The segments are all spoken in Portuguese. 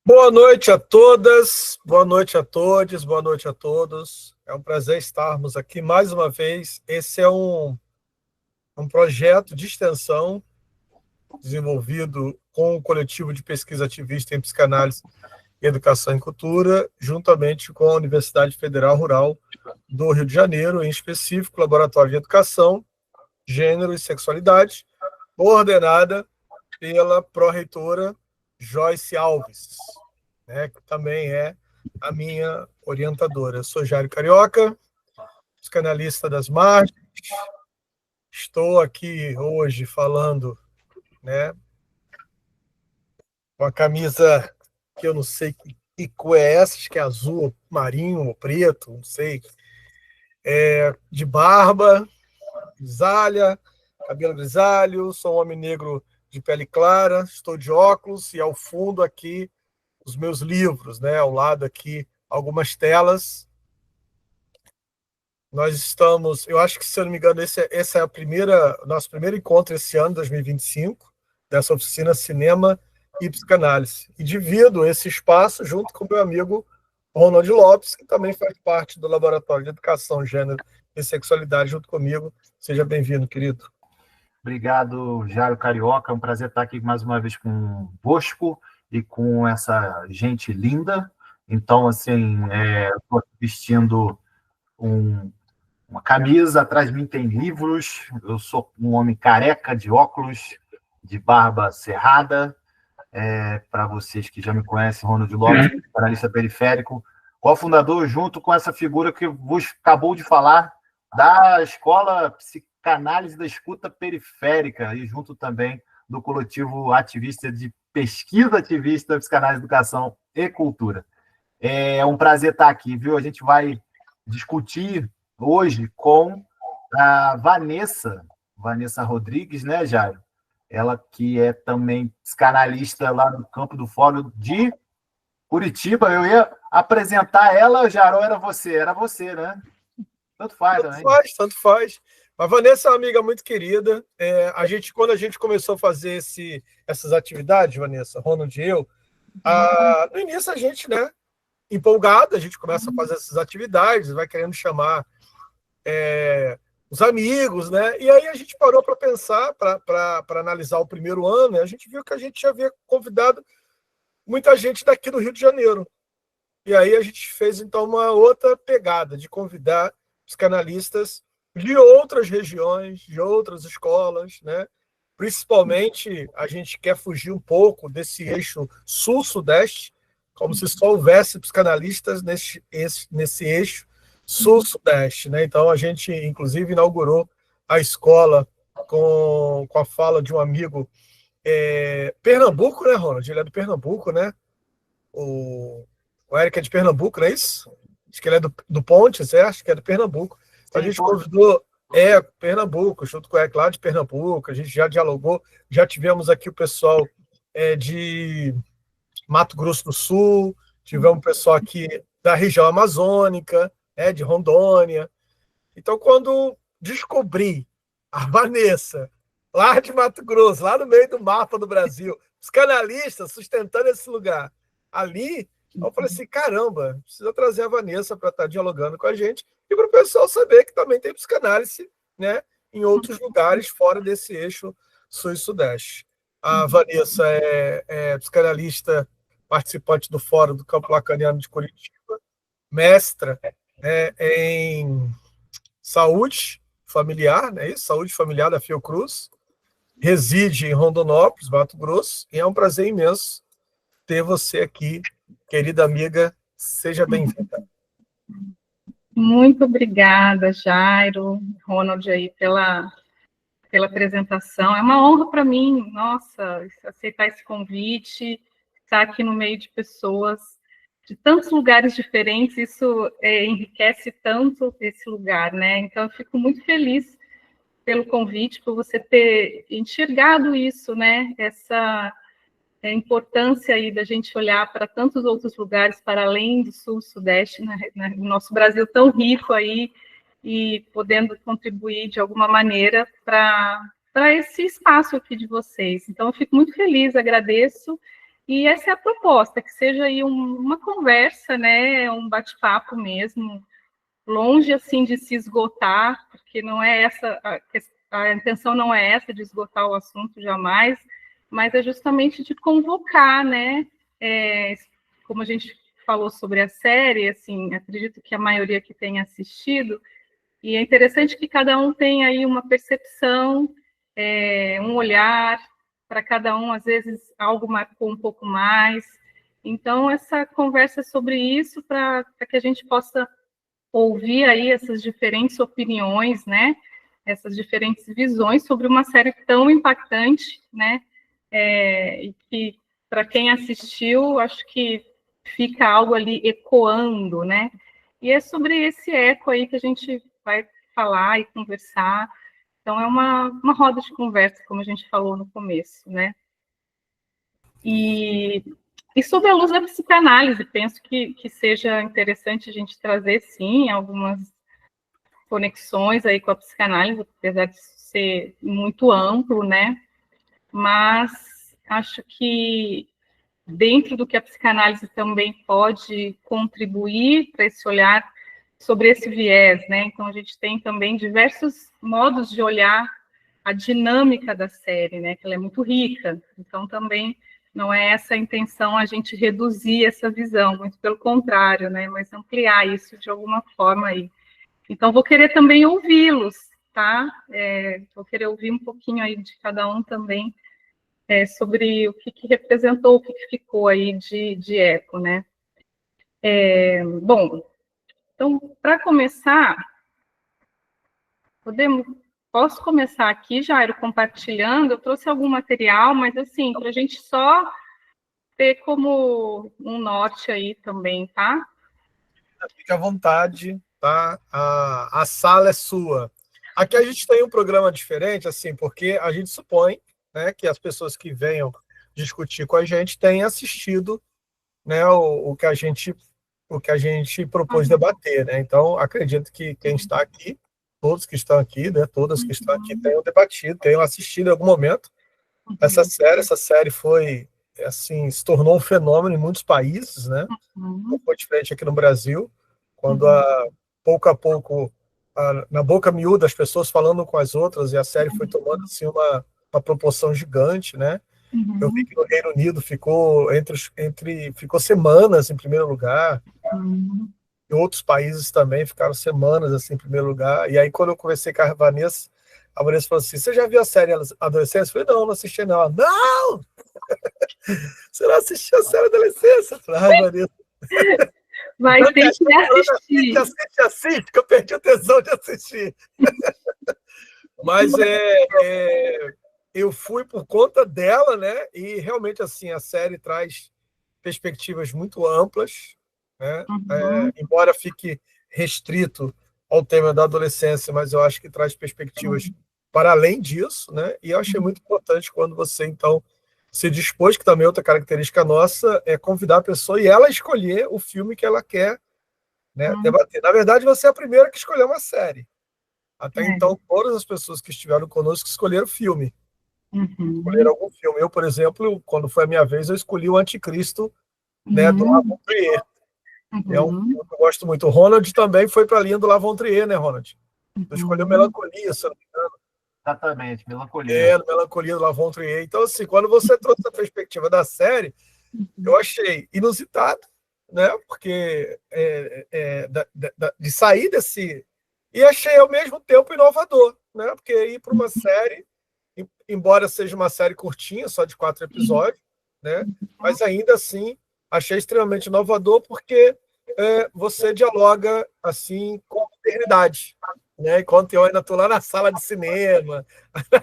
Boa noite a todas, boa noite a todos, boa noite a todos. É um prazer estarmos aqui mais uma vez. Esse é um projeto de extensão desenvolvido com o coletivo de pesquisa ativista em psicanálise, educação e cultura, juntamente com a Universidade Federal Rural do Rio de Janeiro, em específico, Laboratório de Educação, Gênero e Sexualidade, coordenada pela pró-reitora Joyce Alves, né, que também é a minha orientadora. Eu sou Jairo Carioca, psicanalista das margens. Estou aqui hoje falando, né, com a camisa que eu não sei que cor é essa, acho que é azul, marinho ou preto, não sei, de barba, grisalha, cabelo grisalho, sou um homem negro de pele clara, estou de óculos e ao fundo aqui os meus livros, né? Ao lado aqui algumas telas. Nós estamos, eu acho que, se eu não me engano, esse é nosso primeiro encontro esse ano, 2025, dessa oficina Cinema e Psicanálise. E divido esse espaço junto com meu amigo Ronald Lopes, que também faz parte do Laboratório de Educação, Gênero e Sexualidade junto comigo. Seja bem-vindo, querido. Obrigado, Jairo Carioca. É um prazer estar aqui mais uma vez com o Bosco e com essa gente linda. Então, assim, estou vestindo uma camisa, atrás de mim tem livros. Eu sou um homem careca, de óculos, de barba cerrada. Para vocês que já me conhecem, Ronald Lopes, analista periférico, cofundador, junto com essa figura que vos acabou de falar, da Escola Psicanálise da Escuta Periférica, e junto também do coletivo ativista de pesquisa ativista, psicanálise, educação e cultura. É um prazer estar aqui, viu? A gente vai discutir hoje com a Vanessa Rodrigues, né, Jairo? Ela que é também psicanalista lá do Campo do Fórum de Curitiba. Eu ia apresentar ela, Jairo, era você? Era você, né? Tanto faz também. Tanto faz. A Vanessa é uma amiga muito querida. Quando a gente começou a fazer essas atividades, Vanessa, Ronald e eu, no início a gente, né, empolgado, a gente começa a fazer essas atividades, vai querendo chamar os amigos, né? E aí a gente parou para pensar, para analisar o primeiro ano, e a gente viu que a gente já havia convidado muita gente daqui do Rio de Janeiro. E aí a gente fez, então, uma outra pegada de convidar psicanalistas de outras regiões, de outras escolas, né? Principalmente, a gente quer fugir um pouco desse eixo sul-sudeste, como se só houvesse psicanalistas nesse eixo sul-sudeste, né? Então, a gente, inclusive, inaugurou a escola com a fala de um amigo Pernambuco, né, Ronald? Ele é do Pernambuco, né? O Eric é de Pernambuco, não é isso? Acho que ele é do Pontes, acho que é do Pernambuco. Então, a gente convidou Pernambuco, junto com o Eric lá de Pernambuco, a gente já dialogou, já tivemos aqui o pessoal de Mato Grosso do Sul, tivemos o pessoal aqui da região amazônica, de Rondônia. Então, quando descobri a Vanessa, lá de Mato Grosso, lá no meio do mapa do Brasil, psicanalista sustentando esse lugar ali, eu falei assim, caramba, precisa trazer a Vanessa para estar dialogando com a gente e para o pessoal saber que também tem psicanálise, né, em outros lugares fora desse eixo sul e sudeste. A Vanessa é psicanalista, participante do Fórum do Campo Lacaniano de Curitiba, mestra em saúde familiar, né, isso? Saúde familiar da Fiocruz, reside em Rondonópolis, Mato Grosso, e é um prazer imenso ter você aqui, querida amiga, seja bem-vinda. Muito obrigada, Jairo, Ronald, aí, pela apresentação. É uma honra para mim, nossa, aceitar esse convite, estar aqui no meio de pessoas de tantos lugares diferentes, isso enriquece tanto esse lugar, né? Então, eu fico muito feliz pelo convite, por você ter enxergado isso, né? Essa importância aí da gente olhar para tantos outros lugares para além do sul, sudeste, no nosso Brasil tão rico aí, e podendo contribuir de alguma maneira para esse espaço aqui de vocês. Então, eu fico muito feliz, agradeço, E essa é a proposta, que seja aí uma conversa, né, um bate-papo mesmo, longe assim de se esgotar, porque não é essa a intenção não é essa de esgotar o assunto jamais, mas é justamente de convocar, né? Como a gente falou sobre a série, assim, acredito que a maioria que tenha assistido, e é interessante que cada um tenha aí uma percepção, um olhar, para cada um, às vezes, algo marcou um pouco mais. Então, essa conversa sobre isso, para que a gente possa ouvir aí essas diferentes opiniões, né? Essas diferentes visões sobre uma série tão impactante, né? E que, para quem assistiu, acho que fica algo ali ecoando, né? E é sobre esse eco aí que a gente vai falar e conversar. Então, é uma roda de conversa, como a gente falou no começo, né? E sob a luz da psicanálise, penso que seja interessante a gente trazer, sim, algumas conexões aí com a psicanálise, apesar de ser muito amplo, né? Mas acho que dentro do que a psicanálise também pode contribuir para esse olhar sobre esse viés, né? Então a gente tem também diversos modos de olhar a dinâmica da série, né? Que ela é muito rica. Então também não é essa a intenção a gente reduzir essa visão, muito pelo contrário, né? Mas ampliar isso de alguma forma aí. Então, vou querer também ouvi-los, tá? Vou querer ouvir um pouquinho aí de cada um também, sobre o que representou, o que ficou aí de eco, né? Bom, então, para começar, posso começar aqui, Jairo, compartilhando. Eu trouxe algum material, mas assim, para a gente só ter como um norte aí também, tá? Fique à vontade, tá? A sala é sua. Aqui a gente tem um programa diferente, assim, porque a gente supõe, né, que as pessoas que venham discutir com a gente têm assistido, né, o que a gente propôs debater, né? Então, acredito que quem está aqui, todos que estão aqui, né, todas que estão aqui tenham debatido, tenham assistido em algum momento essa série. Essa série foi, assim, se tornou um fenômeno em muitos países, né? Não foi diferente aqui no Brasil, quando pouco a pouco, na boca miúda, as pessoas falando com as outras, e a série foi tomando assim uma proporção gigante, né? Eu vi que no Reino Unido ficou semanas em primeiro lugar, e outros países também ficaram semanas assim em primeiro lugar. E aí, quando eu conversei com a Vanessa falou assim: "Você já viu a série Adolescência?" Eu falei: "Não, não assisti não." Ela: "Não! Você não assistiu a série Adolescência?" Eu falei: "Ai, Vanessa." Vai ter que assistir. Assiste, que eu perdi a tesão de assistir. Mas eu fui por conta dela, né? E realmente, assim, a série traz perspectivas muito amplas, né? Embora fique restrito ao tema da adolescência, mas eu acho que traz perspectivas para além disso, né? E eu achei muito importante quando você, então, se dispôs, que também é outra característica nossa, é convidar a pessoa e ela escolher o filme que ela quer, né, debater. Na verdade, você é a primeira que escolheu uma série. Até então, todas as pessoas que estiveram conosco escolheram filme. Escolheram algum filme. Eu, por exemplo, quando foi a minha vez, eu escolhi o Anticristo, né, do La Von Trier. É um filme que eu gosto muito. O Ronald também foi para a linha do La Von Trier, né, Ronald? Tu escolheu Melancolia, se eu não me engano. Exatamente, Melancolia. Melancolia do La Von Trier. Então, assim, quando você trouxe a perspectiva da série, eu achei inusitado, né? Porque de sair desse... E achei, ao mesmo tempo, inovador, né? Porque ir para uma série, embora seja uma série curtinha, só de 4 episódios, né? Mas ainda assim, achei extremamente inovador, porque você dialoga assim com a modernidade, né? Enquanto eu ainda estou lá na sala de cinema,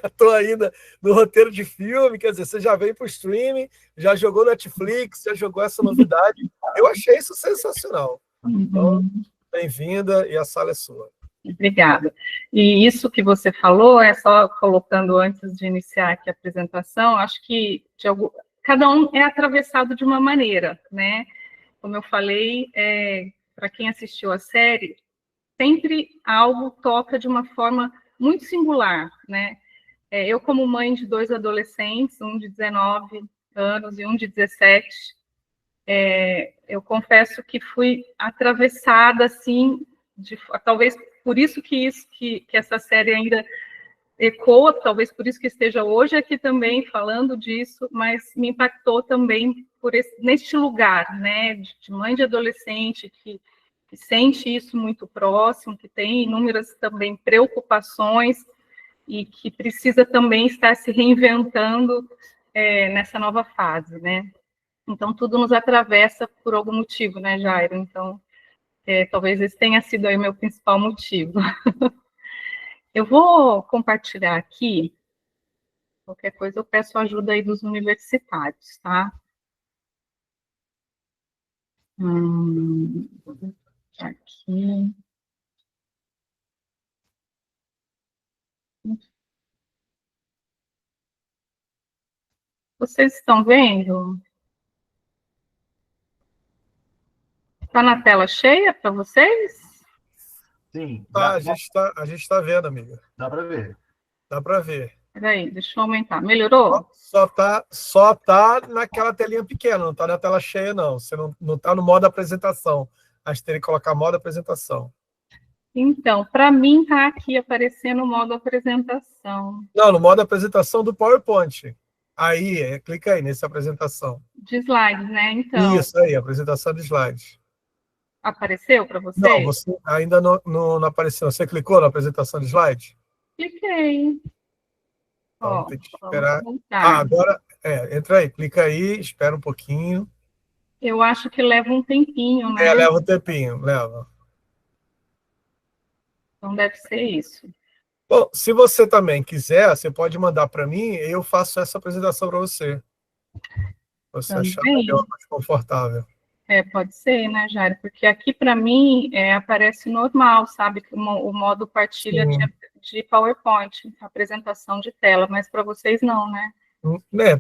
estou ainda no roteiro de filme, quer dizer, você já veio para o streaming, já jogou Netflix, já jogou essa novidade. Eu achei isso sensacional. Então, bem-vinda, e a sala é sua. Obrigada. E isso que você falou, só colocando antes de iniciar aqui a apresentação, acho que cada um é atravessado de uma maneira, né? Como eu falei, para quem assistiu a série, sempre algo toca de uma forma muito singular, né? Eu, como mãe de 2 adolescentes, um de 19 anos e um de 17. Eu confesso que fui atravessada, assim, talvez por isso que essa série ainda ecoa, talvez por isso que esteja hoje aqui também falando disso, mas me impactou também neste lugar, né, de mãe de adolescente que sente isso muito próximo, que tem inúmeras também preocupações e que precisa também estar se reinventando nessa nova fase, né? Então, tudo nos atravessa por algum motivo, né, Jairo? Então, talvez esse tenha sido aí o meu principal motivo. Eu vou compartilhar aqui, qualquer coisa eu peço ajuda aí dos universitários, tá? Aqui. Vocês estão vendo? Está na tela cheia para vocês? Sim, A gente tá vendo, amiga. dá para ver. Dá para ver. Peraí, deixa eu aumentar. Melhorou? Só tá naquela telinha pequena, não tá na tela cheia, não. Você não tá no modo apresentação. A gente teria que colocar modo apresentação. Então, para mim está aqui aparecendo o modo apresentação. Não, no modo apresentação do PowerPoint. Aí, clica aí nessa apresentação. De slides, né? Então, Isso aí, apresentação de slides. apareceu para vocês? Não, você ainda não apareceu. Você clicou na apresentação de slide? Cliquei. Então, tem que esperar. Voltar. Agora, entra aí, clica aí, espera um pouquinho. Eu acho que leva um tempinho, né? Leva um tempinho, leva. Então deve ser isso. Bom, se você também quiser, você pode mandar para mim e eu faço essa apresentação para você. Você achar melhor, mais confortável. Pode ser, né, Jair? Porque aqui, para mim, aparece normal, sabe? O modo partilha de PowerPoint, apresentação de tela, mas para vocês não, né?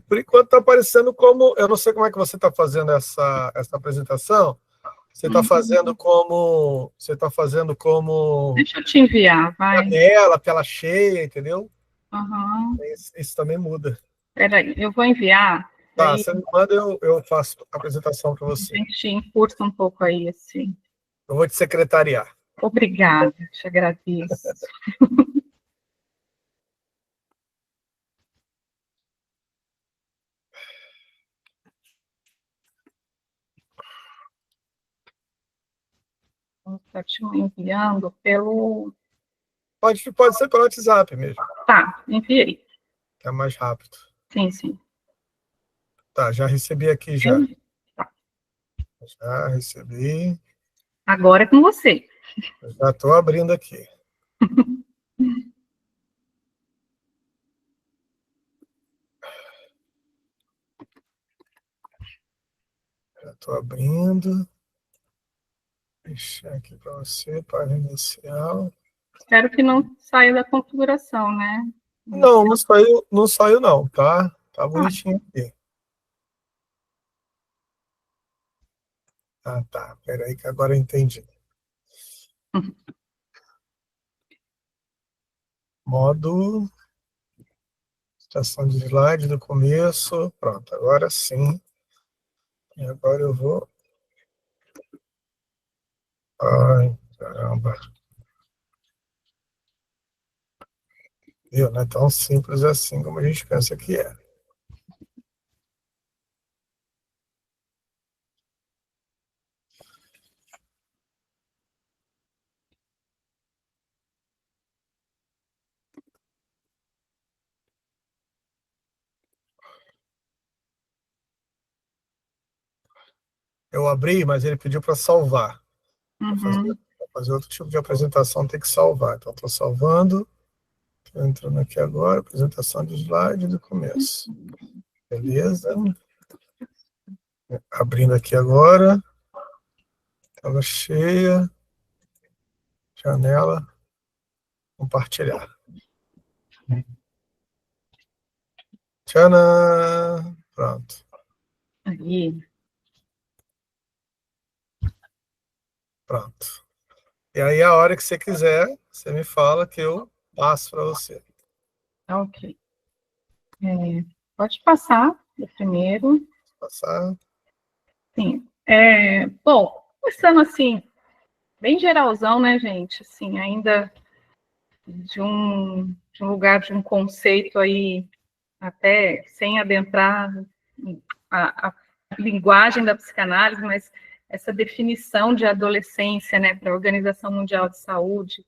Por enquanto está aparecendo como... Eu não sei como é que você está fazendo essa apresentação. Você está fazendo como... Deixa eu te enviar, vai. Tela cheia, entendeu? Uhum. Isso também muda. Peraí, eu vou enviar. Tá, você me manda, eu faço a apresentação para você. A gente encurta um pouco aí, assim. Eu vou te secretariar. Obrigada, te agradeço. Está te enviando pelo... Pode ser pelo WhatsApp mesmo. Tá, enviei. Que é mais rápido. Sim, sim. Tá, já recebi aqui já. Tá. Já recebi. Agora é com você. Já estou abrindo aqui. Já estou abrindo. Deixar aqui para você, página inicial. Espero que não saia da configuração, né? Não saiu não, tá? Tá bonitinho aqui. Ah, tá. Peraí que agora eu entendi. Modo... Estação de slide do começo. Pronto, agora sim. E agora eu vou... Ai, caramba. Viu? Não é tão simples assim como a gente pensa que é. Eu abri, mas ele pediu para salvar. Para fazer outro tipo de apresentação, tem que salvar. Então, estou salvando. Estou entrando aqui agora, apresentação de slide do começo. Beleza. Abrindo aqui agora. Tela cheia. Janela. Compartilhar. Tcharam! Pronto. Aí. Pronto. E aí, a hora que você quiser, você me fala que eu passo para você. Ok. Pode passar. do primeiro. Passar. Sim. Bom, começando assim, bem geralzão, né, gente? Assim, ainda de um lugar, de um conceito aí, até sem adentrar a linguagem da psicanálise, mas essa definição de adolescência, né, para a Organização Mundial de Saúde,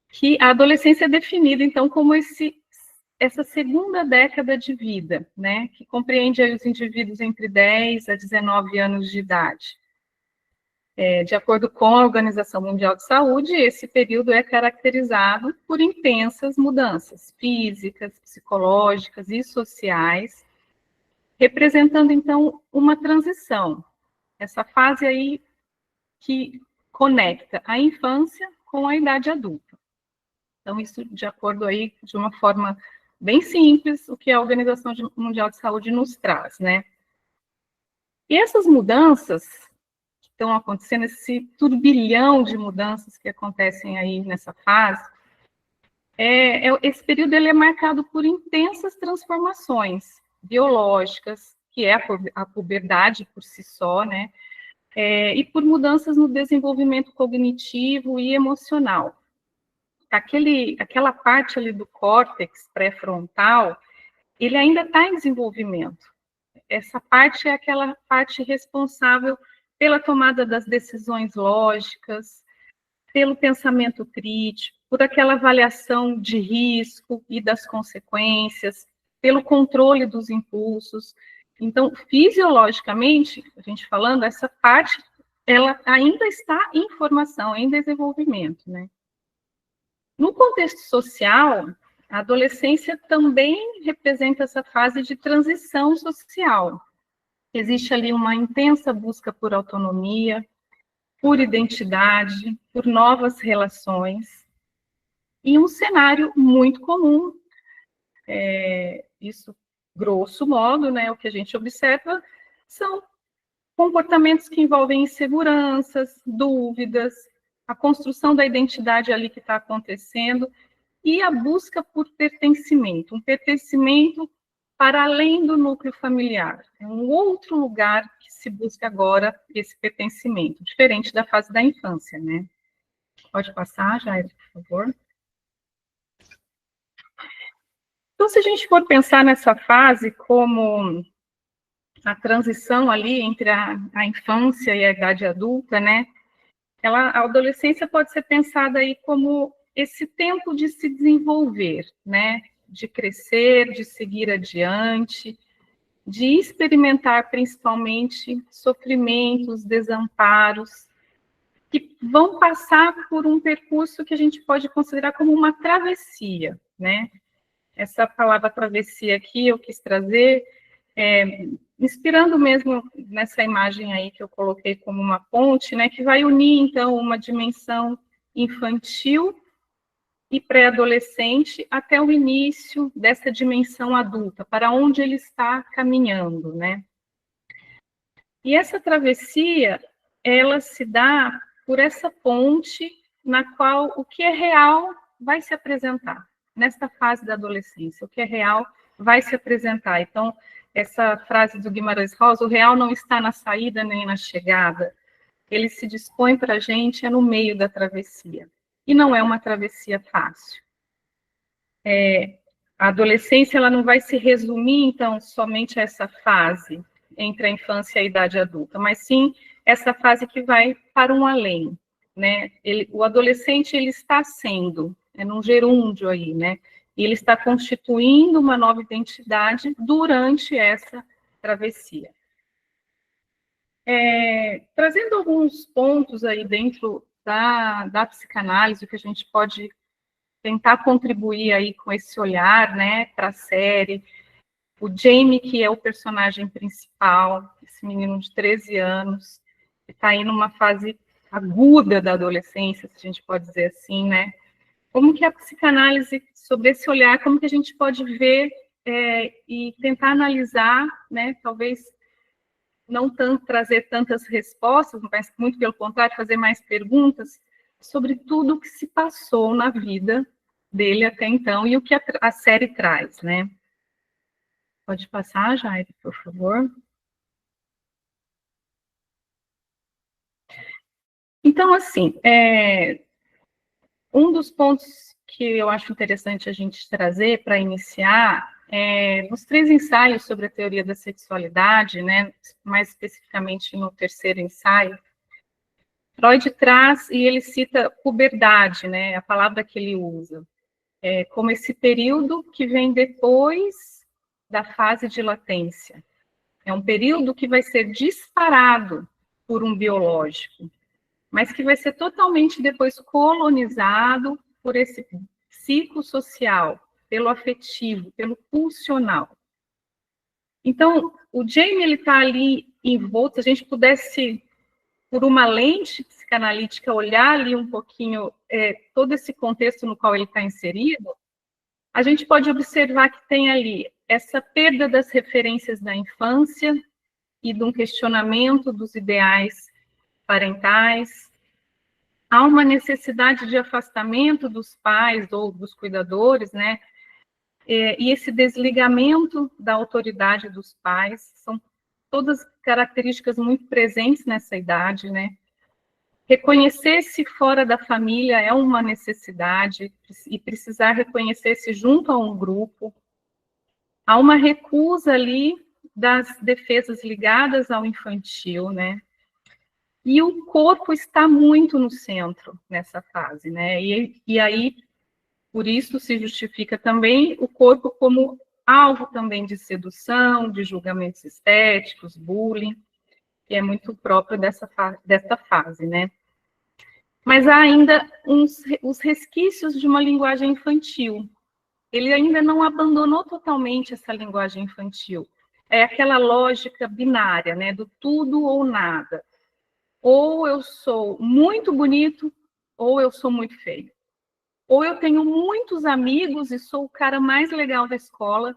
que a adolescência é definida, então, como essa segunda década de vida, né, que compreende aí os indivíduos entre 10 a 19 anos de idade. De acordo com a Organização Mundial de Saúde, esse período é caracterizado por intensas mudanças físicas, psicológicas e sociais, representando, então, uma transição. Essa fase aí que conecta a infância com a idade adulta. Então, isso de acordo aí, de uma forma bem simples, o que a Organização Mundial de Saúde nos traz, né? E essas mudanças que estão acontecendo, esse turbilhão de mudanças que acontecem aí nessa fase, esse período ele é marcado por intensas transformações biológicas, que é a puberdade por si só, né? E por mudanças no desenvolvimento cognitivo e emocional. Aquela parte ali do córtex pré-frontal, ele ainda está em desenvolvimento. Essa parte é aquela parte responsável pela tomada das decisões lógicas, pelo pensamento crítico, por aquela avaliação de risco e das consequências, pelo controle dos impulsos. Então, fisiologicamente, a gente falando, essa parte, ela ainda está em formação, em desenvolvimento, né? No contexto social, a adolescência também representa essa fase de transição social. Existe ali uma intensa busca por autonomia, por identidade, por novas relações, e um cenário muito comum, isso grosso modo, né, o que a gente observa, são comportamentos que envolvem inseguranças, dúvidas, a construção da identidade ali que está acontecendo, e a busca por pertencimento, um pertencimento para além do núcleo familiar. É um outro lugar que se busca agora esse pertencimento, diferente da fase da infância, né? Pode passar, Jair, por favor. Então, se a gente for pensar nessa fase como a transição ali entre a infância e a idade adulta, né? A adolescência pode ser pensada aí como esse tempo de se desenvolver, né? De crescer, de seguir adiante, de experimentar principalmente sofrimentos, desamparos, que vão passar por um percurso que a gente pode considerar como uma travessia, né? Essa palavra travessia aqui eu quis trazer, inspirando mesmo nessa imagem aí que eu coloquei como uma ponte, né, que vai unir, então, uma dimensão infantil e pré-adolescente até o início dessa dimensão adulta, para onde ele está caminhando, né? E essa travessia, ela se dá por essa ponte na qual o que é real vai se apresentar, nesta fase da adolescência, o que é real vai se apresentar. Então, essa frase do Guimarães Rosa, o real não está na saída nem na chegada, ele se dispõe para a gente, é no meio da travessia. E não é uma travessia fácil. A adolescência ela não vai se resumir, então, somente a essa fase entre a infância e a idade adulta, mas sim essa fase que vai para um além, né? O adolescente, ele está sendo, num gerúndio aí, né? E ele está constituindo uma nova identidade durante essa travessia. Trazendo alguns pontos aí dentro da psicanálise, que a gente pode tentar contribuir aí com esse olhar, né, para a série. O Jamie, que é o personagem principal, esse menino de 13 anos, que está aí numa fase aguda da adolescência, se a gente pode dizer assim, né? Como que a psicanálise, sobre esse olhar, como que a gente pode ver e tentar analisar, né, talvez não tanto trazer tantas respostas, mas muito pelo contrário, fazer mais perguntas sobre tudo o que se passou na vida dele até então e o que a série traz, né? Pode passar, Jair, por favor. Então, assim, um dos pontos que eu acho interessante a gente trazer para iniciar nos 3 ensaios sobre a teoria da sexualidade, né, mais especificamente no 3º ensaio, Freud traz e ele cita puberdade, né, a palavra que ele usa, como esse período que vem depois da fase de latência. É um período que vai ser disparado por um biológico, mas que vai ser totalmente depois colonizado por esse ciclo social, pelo afetivo, pelo pulsional. Então, o Jaime, ele está ali envolto, se a gente pudesse, por uma lente psicanalítica, olhar ali um pouquinho todo esse contexto no qual ele está inserido, a gente pode observar que tem ali essa perda das referências da infância e de um questionamento dos ideais parentais. Há uma necessidade de afastamento dos pais ou dos cuidadores, né? E esse desligamento da autoridade dos pais são todas características muito presentes nessa idade, né? Reconhecer-se fora da família é uma necessidade e precisar reconhecer-se junto a um grupo. Há uma recusa ali das defesas ligadas ao infantil, né? E o corpo está muito no centro nessa fase, né? E aí, por isso se justifica também o corpo como alvo também de sedução, de julgamentos estéticos, bullying, que é muito próprio dessa fase, né? Mas há ainda os resquícios de uma linguagem infantil. Ele ainda não abandonou totalmente essa linguagem infantil. É aquela lógica binária, né? Do tudo ou nada. Ou eu sou muito bonito, ou eu sou muito feio. Ou eu tenho muitos amigos e sou o cara mais legal da escola,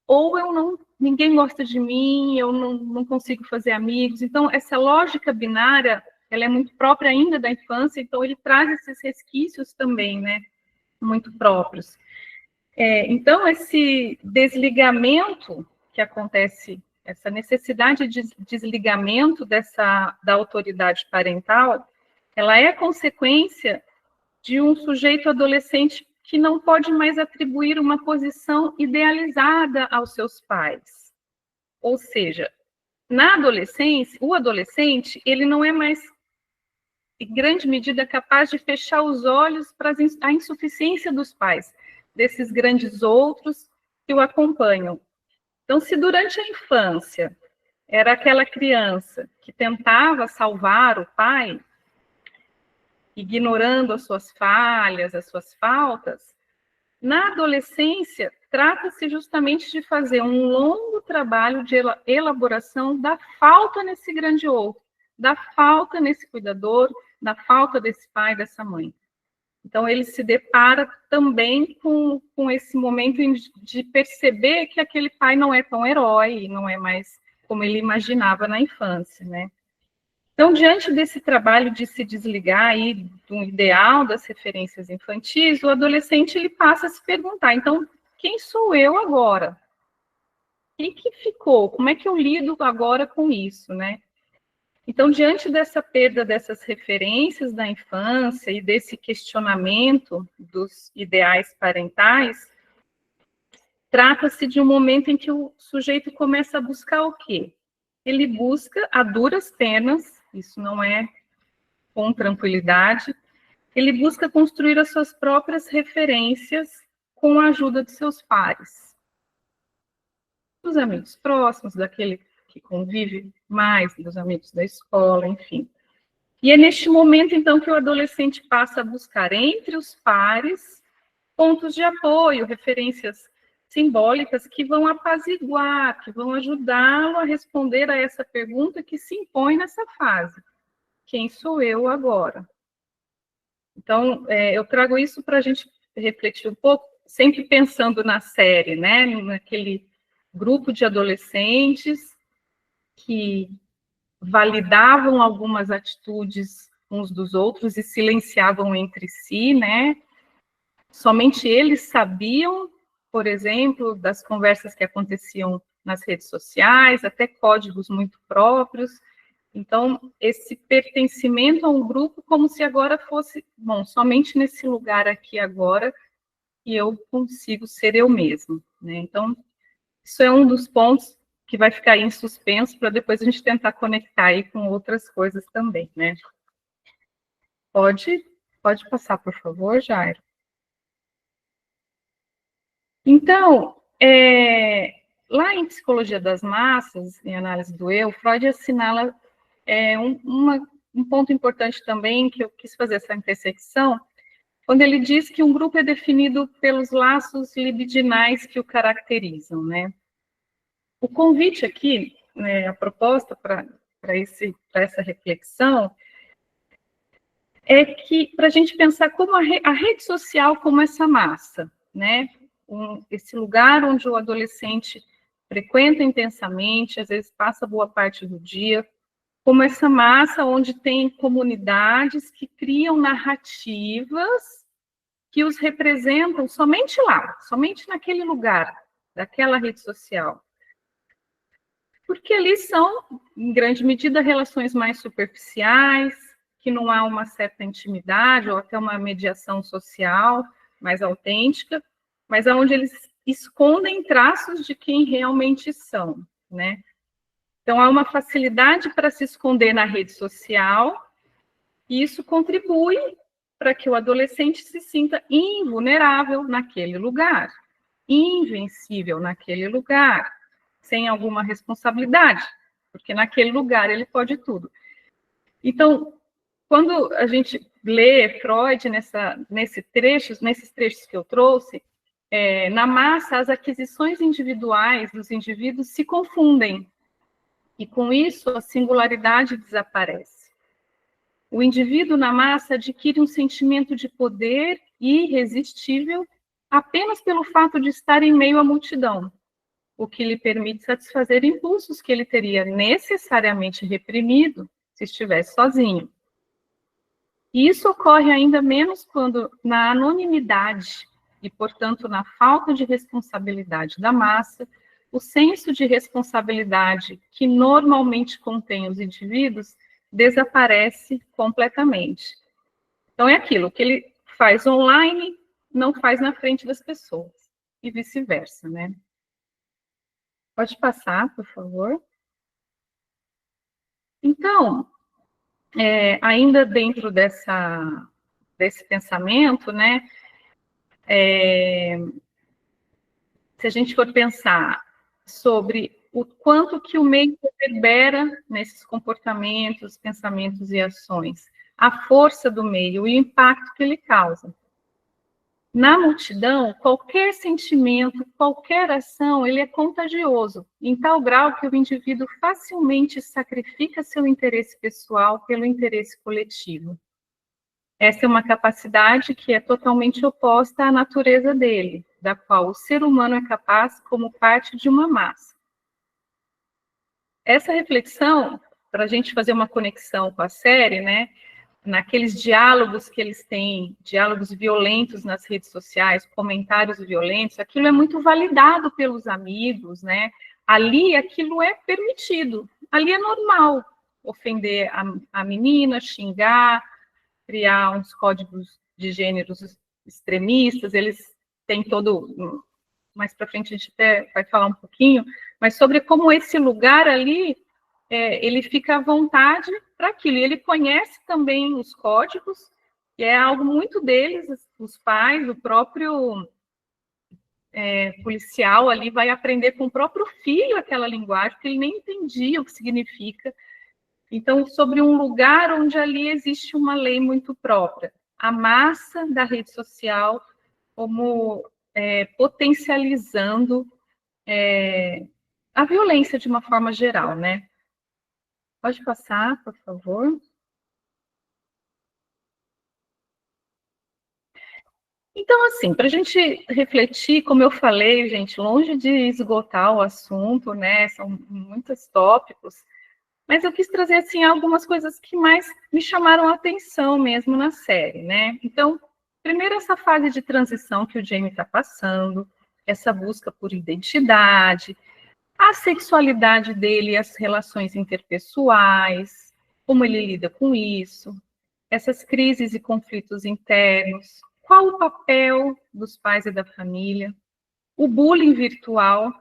ou ninguém gosta de mim, eu não consigo fazer amigos. Então, essa lógica binária, ela é muito própria ainda da infância, então ele traz esses resquícios também, né, muito próprios. Então, esse desligamento que acontece, essa necessidade de desligamento da autoridade parental, ela é consequência de um sujeito adolescente que não pode mais atribuir uma posição idealizada aos seus pais. Ou seja, na adolescência, o adolescente, ele não é mais, em grande medida, capaz de fechar os olhos para a insuficiência dos pais, desses grandes outros que o acompanham. Então, se durante a infância era aquela criança que tentava salvar o pai, ignorando as suas falhas, as suas faltas, na adolescência, trata-se justamente de fazer um longo trabalho de elaboração da falta nesse grande outro, da falta nesse cuidador, da falta desse pai, dessa mãe. Então, ele se depara também com esse momento de perceber que aquele pai não é tão herói, não é mais como ele imaginava na infância, né? Então, diante desse trabalho de se desligar aí do ideal das referências infantis, o adolescente ele passa a se perguntar, então, quem sou eu agora? Quem que ficou? Como é que eu lido agora com isso, né? Então, diante dessa perda dessas referências da infância e desse questionamento dos ideais parentais, trata-se de um momento em que o sujeito começa a buscar o quê? Ele busca, a duras penas, isso não é com tranquilidade, ele busca construir as suas próprias referências com a ajuda de seus pares. Dos amigos próximos, daquele que convive mais, dos amigos da escola, enfim. E é neste momento, então, que o adolescente passa a buscar entre os pares pontos de apoio, referências simbólicas que vão apaziguar, que vão ajudá-lo a responder a essa pergunta que se impõe nessa fase. Quem sou eu agora? Então, eu trago isso para a gente refletir um pouco, sempre pensando na série, né? Naquele grupo de adolescentes que validavam algumas atitudes uns dos outros e silenciavam entre si, né? Somente eles sabiam por exemplo, das conversas que aconteciam nas redes sociais, até códigos muito próprios. Então, esse pertencimento a um grupo como se agora fosse, bom, somente nesse lugar aqui agora que eu consigo ser eu mesmo, né? Então, isso é um dos pontos que vai ficar aí em suspenso para depois a gente tentar conectar aí com outras coisas também, né? Pode passar, por favor, Jairo. Então, lá em Psicologia das Massas, em Análise do Eu, Freud assinala um ponto importante também, que eu quis fazer essa intersecção, quando ele diz que um grupo é definido pelos laços libidinais que o caracterizam, né? O convite aqui, né, a proposta para essa reflexão, é que para a gente pensar como a rede social como essa massa, né? Esse lugar onde o adolescente frequenta intensamente, às vezes passa boa parte do dia, como essa massa onde tem comunidades que criam narrativas que os representam somente lá, somente naquele lugar, daquela rede social. Porque ali são, em grande medida, relações mais superficiais, que não há uma certa intimidade ou até uma mediação social mais autêntica, mas onde eles escondem traços de quem realmente são, né? Então, há uma facilidade para se esconder na rede social, e isso contribui para que o adolescente se sinta invulnerável naquele lugar, invencível naquele lugar, sem alguma responsabilidade, porque naquele lugar ele pode tudo. Então, quando a gente lê Freud nesses trechos que eu trouxe, na massa, as aquisições individuais dos indivíduos se confundem, e com isso a singularidade desaparece. O indivíduo na massa adquire um sentimento de poder irresistível apenas pelo fato de estar em meio à multidão, o que lhe permite satisfazer impulsos que ele teria necessariamente reprimido se estivesse sozinho. E isso ocorre ainda menos quando, na anonimidade e, portanto, na falta de responsabilidade da massa, o senso de responsabilidade que normalmente contém os indivíduos desaparece completamente. Então, é aquilo que ele faz online, não faz na frente das pessoas, e vice-versa, né? Pode passar, por favor. Então, ainda dentro desse pensamento, né, se a gente for pensar sobre o quanto que o meio reverbera nesses comportamentos, pensamentos e ações, a força do meio e o impacto que ele causa. Na multidão, qualquer sentimento, qualquer ação, ele é contagioso, em tal grau que o indivíduo facilmente sacrifica seu interesse pessoal pelo interesse coletivo. Essa é uma capacidade que é totalmente oposta à natureza dele, da qual o ser humano é capaz como parte de uma massa. Essa reflexão, para a gente fazer uma conexão com a série, né, naqueles diálogos que eles têm, diálogos violentos nas redes sociais, comentários violentos, aquilo é muito validado pelos amigos, né? Ali aquilo é permitido, ali é normal ofender a menina, xingar, criar uns códigos de gêneros extremistas, eles têm todo... Mais para frente a gente até vai falar um pouquinho, mas sobre como esse lugar ali, ele fica à vontade para aquilo. E ele conhece também os códigos, e é algo muito deles, os pais, o próprio policial ali vai aprender com o próprio filho aquela linguagem, porque ele nem entendia o que significa. Então, sobre um lugar onde ali existe uma lei muito própria. A massa da rede social como potencializando a violência de uma forma geral, né? Pode passar, por favor. Então, assim, para a gente refletir, como eu falei, gente, longe de esgotar o assunto, né? São muitos tópicos, mas eu quis trazer, assim, algumas coisas que mais me chamaram a atenção mesmo na série, né? Então, primeiro essa fase de transição que o Jamie está passando, essa busca por identidade, a sexualidade dele e as relações interpessoais, como ele lida com isso, essas crises e conflitos internos, qual o papel dos pais e da família, o bullying virtual,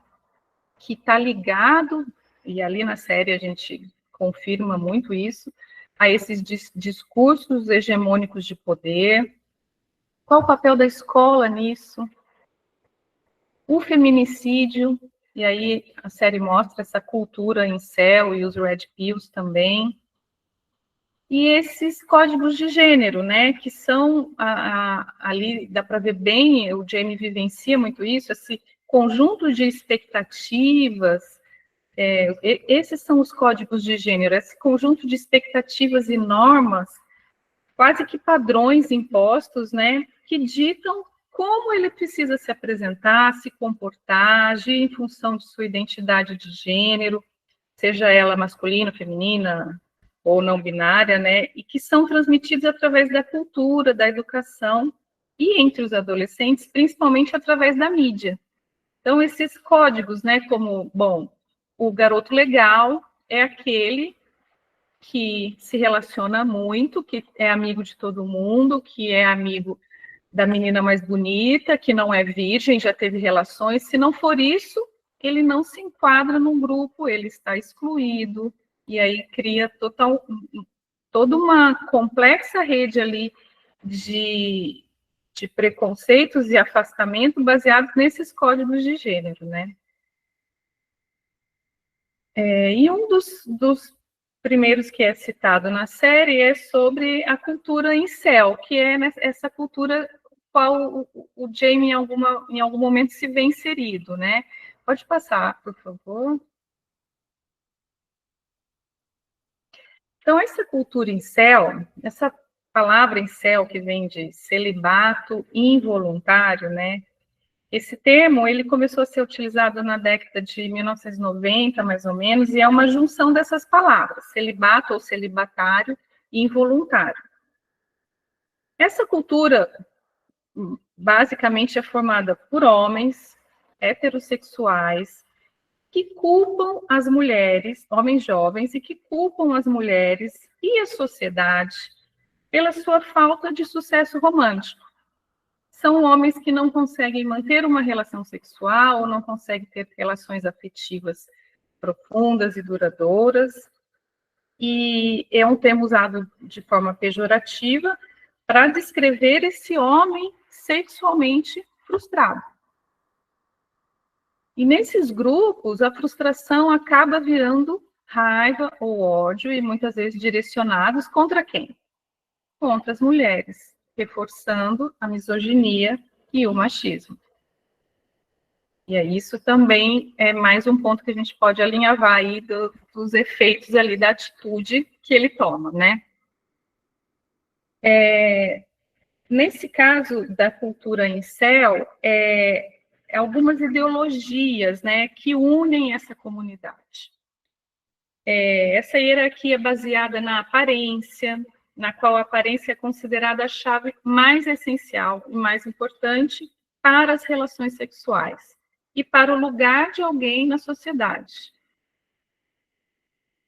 que está ligado, e ali na série a gente confirma muito isso, a esses discursos hegemônicos de poder, qual o papel da escola nisso, o feminicídio, e aí a série mostra essa cultura incel e os red pills também, e esses códigos de gênero, né, que são, ali dá para ver bem, o Jamie vivencia muito isso, esse conjunto de expectativas, esses são os códigos de gênero, esse conjunto de expectativas e normas, quase que padrões impostos, né, que ditam como ele precisa se apresentar, se comportar, agir em função de sua identidade de gênero, seja ela masculina, feminina ou não binária, né, e que são transmitidos através da cultura, da educação e entre os adolescentes, principalmente através da mídia. Então, esses códigos, né, como, bom, o garoto legal é aquele que se relaciona muito, que é amigo de todo mundo, que é amigo da menina mais bonita, que não é virgem, já teve relações. Se não for isso, ele não se enquadra num grupo, ele está excluído, e aí cria toda uma complexa rede ali de preconceitos e afastamento baseados nesses códigos de gênero, né? E um dos primeiros que é citado na série é sobre a cultura incel, que é essa cultura qual o Jamie em algum momento se vê inserido, né? Pode passar, por favor. Então, essa cultura incel, essa palavra incel que vem de celibato involuntário, né? Esse termo, ele começou a ser utilizado na década de 1990, mais ou menos, e é uma junção dessas palavras, celibato ou celibatário e involuntário. Essa cultura, basicamente, é formada por homens heterossexuais que culpam as mulheres, homens jovens, e que culpam as mulheres e a sociedade pela sua falta de sucesso romântico. São homens que não conseguem manter uma relação sexual, ou não conseguem ter relações afetivas profundas e duradouras, e é um termo usado de forma pejorativa para descrever esse homem sexualmente frustrado. E nesses grupos, a frustração acaba virando raiva ou ódio, e muitas vezes direcionados contra quem? Contra as mulheres, reforçando a misoginia e o machismo. E aí, isso também é mais um ponto que a gente pode alinhavar aí dos efeitos ali da atitude que ele toma, né? Nesse caso da cultura incel, algumas ideologias, né, que unem essa comunidade. Essa hierarquia é baseada na aparência, na qual a aparência é considerada a chave mais essencial e mais importante para as relações sexuais e para o lugar de alguém na sociedade.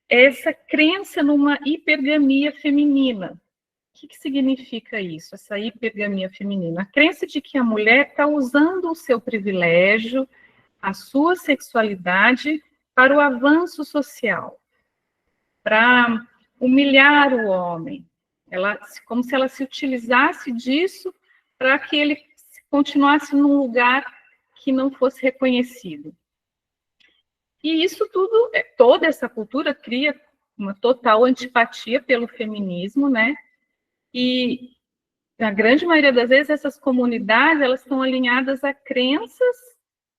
Essa crença numa hipergamia feminina. O que significa isso, essa hipergamia feminina? A crença de que a mulher está usando o seu privilégio, a sua sexualidade, para o avanço social, para humilhar o homem, como se ela se utilizasse disso para que ele continuasse num lugar que não fosse reconhecido. E isso tudo, toda essa cultura cria uma total antipatia pelo feminismo, né? E na grande maioria das vezes essas comunidades, elas estão alinhadas a crenças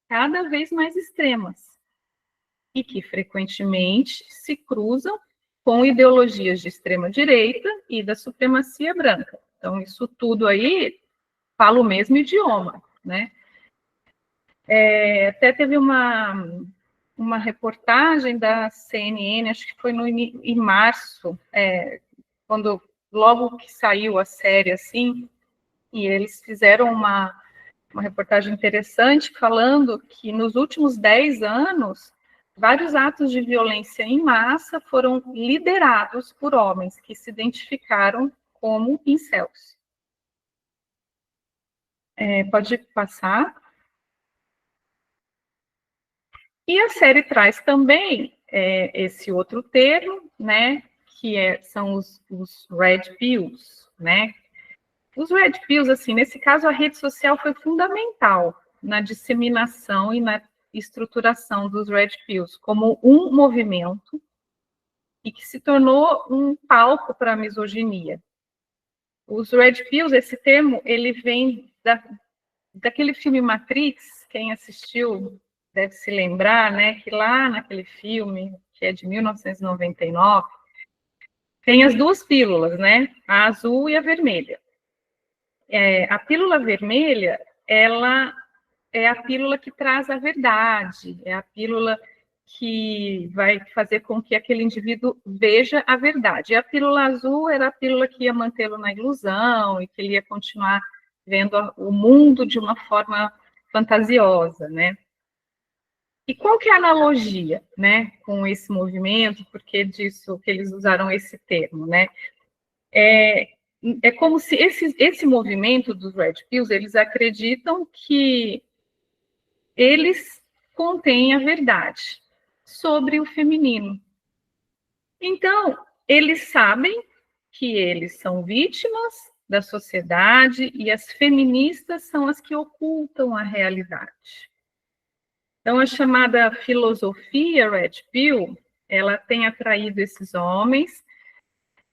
cada vez mais extremas e que frequentemente se cruzam com ideologias de extrema-direita e da supremacia branca. Então, isso tudo aí fala o mesmo idioma, né? Até teve uma reportagem da CNN, acho que foi em março, logo que saiu a série, assim, e eles fizeram uma reportagem interessante falando que nos últimos 10 anos, vários atos de violência em massa foram liderados por homens que se identificaram como incels. Pode passar. E a série traz também esse outro termo, né, que são os red pills, né? Os red pills, assim, nesse caso, a rede social foi fundamental na disseminação e na estruturação dos red pills como um movimento e que se tornou um palco para a misoginia. Os red pills, esse termo, ele vem daquele filme Matrix, quem assistiu deve se lembrar, né, que lá naquele filme, que é de 1999, tem as duas pílulas, né, a azul e a vermelha. A pílula vermelha, ela é a pílula que traz a verdade, é a pílula que vai fazer com que aquele indivíduo veja a verdade. E a pílula azul era a pílula que ia mantê-lo na ilusão e que ele ia continuar vendo o mundo de uma forma fantasiosa, né? E qual que é a analogia, né, com esse movimento? Por que disso que eles usaram esse termo, né? É como se esse movimento dos Red Pills, eles acreditam que eles contêm a verdade sobre o feminino. Então, eles sabem que eles são vítimas da sociedade e as feministas são as que ocultam a realidade. Então, a chamada filosofia Red Pill, ela tem atraído esses homens,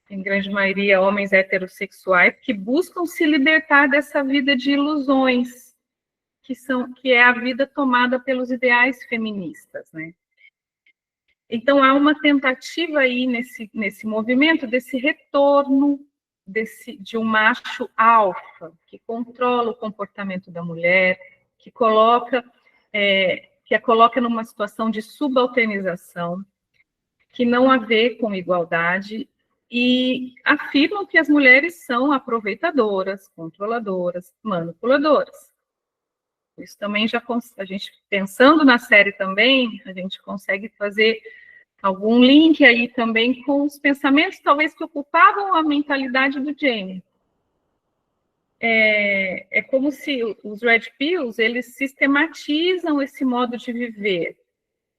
em grande maioria homens heterossexuais, que buscam se libertar dessa vida de ilusões, que é a vida tomada pelos ideais feministas, né? Então, há uma tentativa aí nesse movimento desse retorno de um macho alfa, que controla o comportamento da mulher, que a coloca numa situação de subalternização, que não há a ver com igualdade, e afirmam que as mulheres são aproveitadoras, controladoras, manipuladoras. Isso também a gente, pensando na série também, a gente consegue fazer algum link aí também com os pensamentos, talvez, que ocupavam a mentalidade do Jamie. É como se os Red Pills, eles sistematizam esse modo de viver,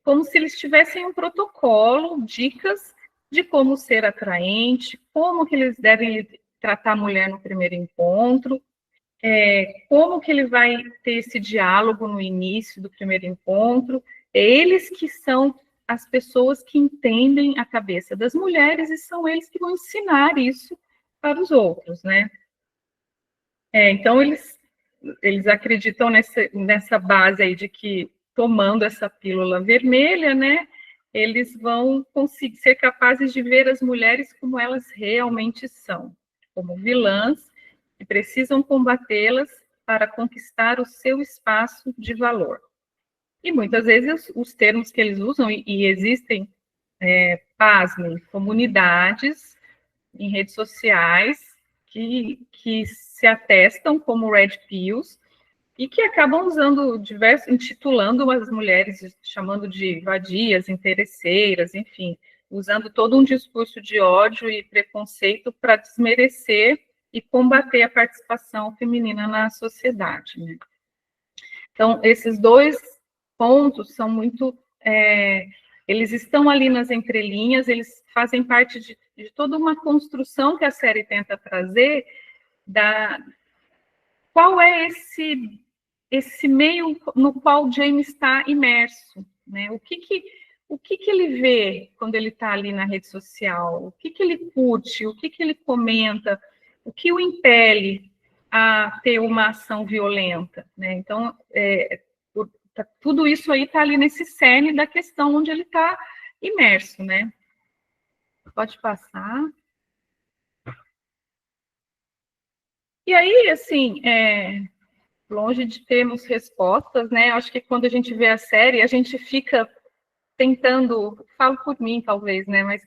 como se eles tivessem um protocolo, dicas de como ser atraente, como que eles devem tratar a mulher no primeiro encontro, como que ele vai ter esse diálogo no início do primeiro encontro. Eles que são as pessoas que entendem a cabeça das mulheres e são eles que vão ensinar isso para os outros, né? Então, eles acreditam nessa base aí de que, tomando essa pílula vermelha, né, eles vão conseguir ser capazes de ver as mulheres como elas realmente são, como vilãs, e precisam combatê-las para conquistar o seu espaço de valor. E muitas vezes os termos que eles usam, e existem, pasmem, comunidades em redes sociais que se atestam como Red Pills e que acabam usando intitulando as mulheres, chamando de vadias, interesseiras, enfim, usando todo um discurso de ódio e preconceito para desmerecer e combater a participação feminina na sociedade, né? Então, esses dois pontos são muito... eles estão ali nas entrelinhas, eles fazem parte de toda uma construção que a série tenta trazer qual é esse meio no qual o James está imerso, né? O que ele vê quando ele está ali na rede social? O que ele curte? O que ele comenta? O que o impele a ter uma ação violenta, né? Então, tudo isso aí está ali nesse cerne da questão onde ele está imerso, né? Pode passar. E aí, assim, longe de termos respostas, né? Acho que quando a gente vê a série, a gente fica tentando, falo por mim, talvez, né? Mas,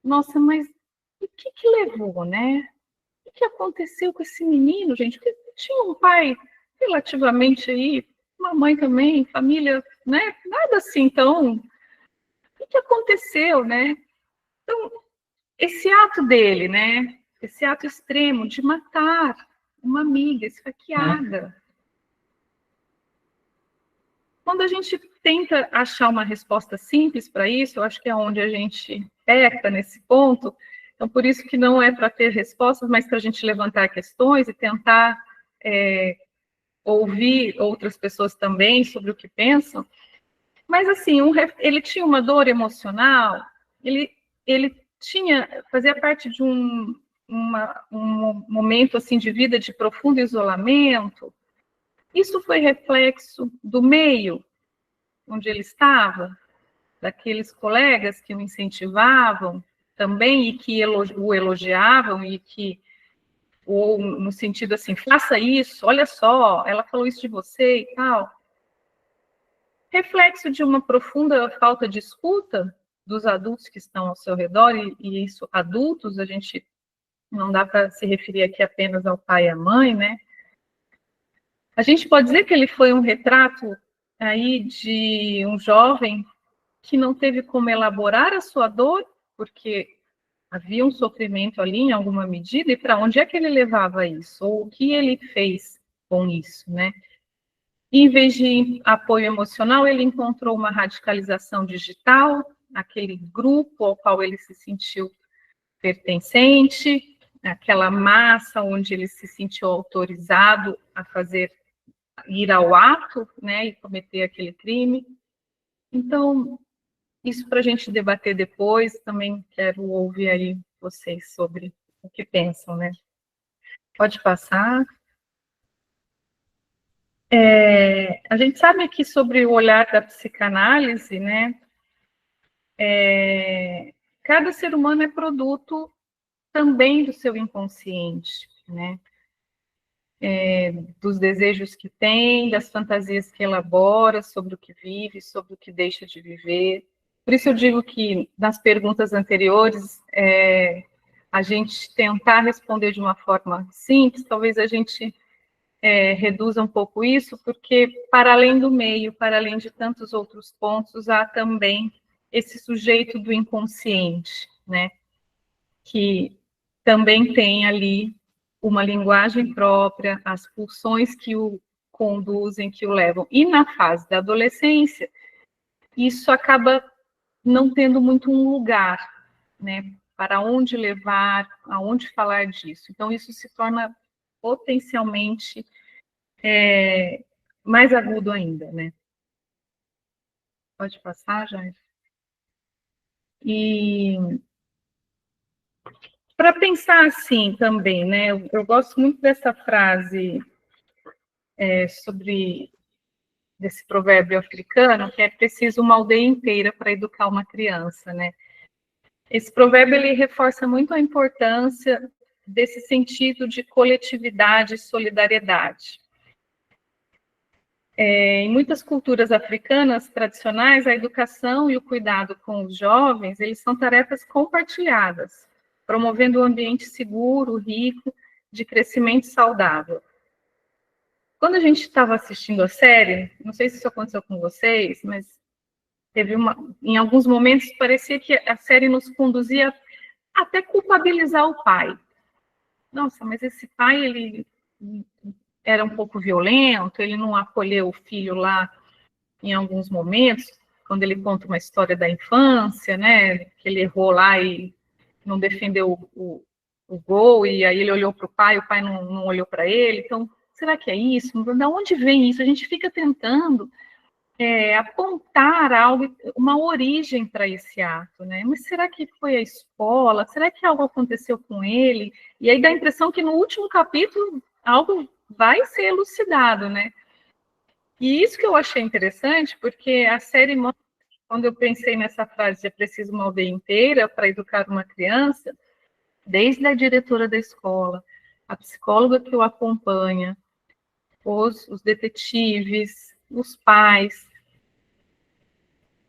nossa, mas o que levou, né? O que aconteceu com esse menino, gente? Porque tinha um pai relativamente aí, mamãe também, família, né? Nada assim, então, o que aconteceu, né? Então, esse ato dele, né? Esse ato extremo de matar uma amiga esfaqueada. Quando a gente tenta achar uma resposta simples para isso, eu acho que é onde a gente peca nesse ponto. Então, por isso que não é para ter respostas, mas para a gente levantar questões e tentar ouvir outras pessoas também sobre o que pensam. Mas, assim, ele tinha uma dor emocional, ele fazia parte de um momento, assim, de vida de profundo isolamento. Isso foi reflexo do meio onde ele estava, daqueles colegas que o incentivavam também e que o elogiavam e que, ou no sentido assim, faça isso, olha só, ela falou isso de você e tal. Reflexo de uma profunda falta de escuta dos adultos que estão ao seu redor, e isso, adultos, a gente não dá para se referir aqui apenas ao pai e à mãe, né? A gente pode dizer que ele foi um retrato aí de um jovem que não teve como elaborar a sua dor, porque havia um sofrimento ali em alguma medida, e para onde é que ele levava isso? Ou o que ele fez com isso, né? E, em vez de apoio emocional, ele encontrou uma radicalização digital, aquele grupo ao qual ele se sentiu pertencente, aquela massa onde ele se sentiu autorizado a ir ao ato, né, e cometer aquele crime. Então, isso para a gente debater depois, também quero ouvir aí vocês sobre o que pensam, né? Pode passar. A gente sabe aqui sobre o olhar da psicanálise, né? Cada ser humano é produto também do seu inconsciente, né? Dos desejos que tem, das fantasias que elabora, sobre o que vive, sobre o que deixa de viver. Por isso eu digo que, nas perguntas anteriores, a gente tentar responder de uma forma simples, talvez a gente reduza um pouco isso, porque, para além do meio, para além de tantos outros pontos, há também esse sujeito do inconsciente, né? Que também tem ali uma linguagem própria, as pulsões que o conduzem, que o levam. E na fase da adolescência, isso acaba não tendo muito um lugar, né? Para onde levar, aonde falar disso. Então, isso se torna potencialmente mais agudo ainda, né? Pode passar, Jair? E para pensar assim também, né? Eu gosto muito dessa frase sobre desse provérbio africano, que é preciso uma aldeia inteira para educar uma criança, né? Esse provérbio, ele reforça muito a importância desse sentido de coletividade e solidariedade. Em muitas culturas africanas tradicionais, a educação e o cuidado com os jovens, eles são tarefas compartilhadas, promovendo um ambiente seguro, rico, de crescimento saudável. Quando a gente estava assistindo a série, não sei se isso aconteceu com vocês, mas em alguns momentos parecia que a série nos conduzia até culpabilizar o pai. Nossa, mas esse pai, ele era um pouco violento, ele não acolheu o filho lá em alguns momentos, quando ele conta uma história da infância, né, que ele errou lá e não defendeu o gol, e aí ele olhou para o pai não olhou para ele. Então, será que é isso? De onde vem isso? A gente fica tentando apontar algo, uma origem para esse ato, né? Mas será que foi a escola? Será que algo aconteceu com ele? E aí dá a impressão que no último capítulo algo vai ser elucidado, né? E isso que eu achei interessante, porque a série mostra, quando eu pensei nessa frase de é preciso uma aldeia inteira para educar uma criança, desde a diretora da escola, a psicóloga que o acompanha, os detetives, os pais.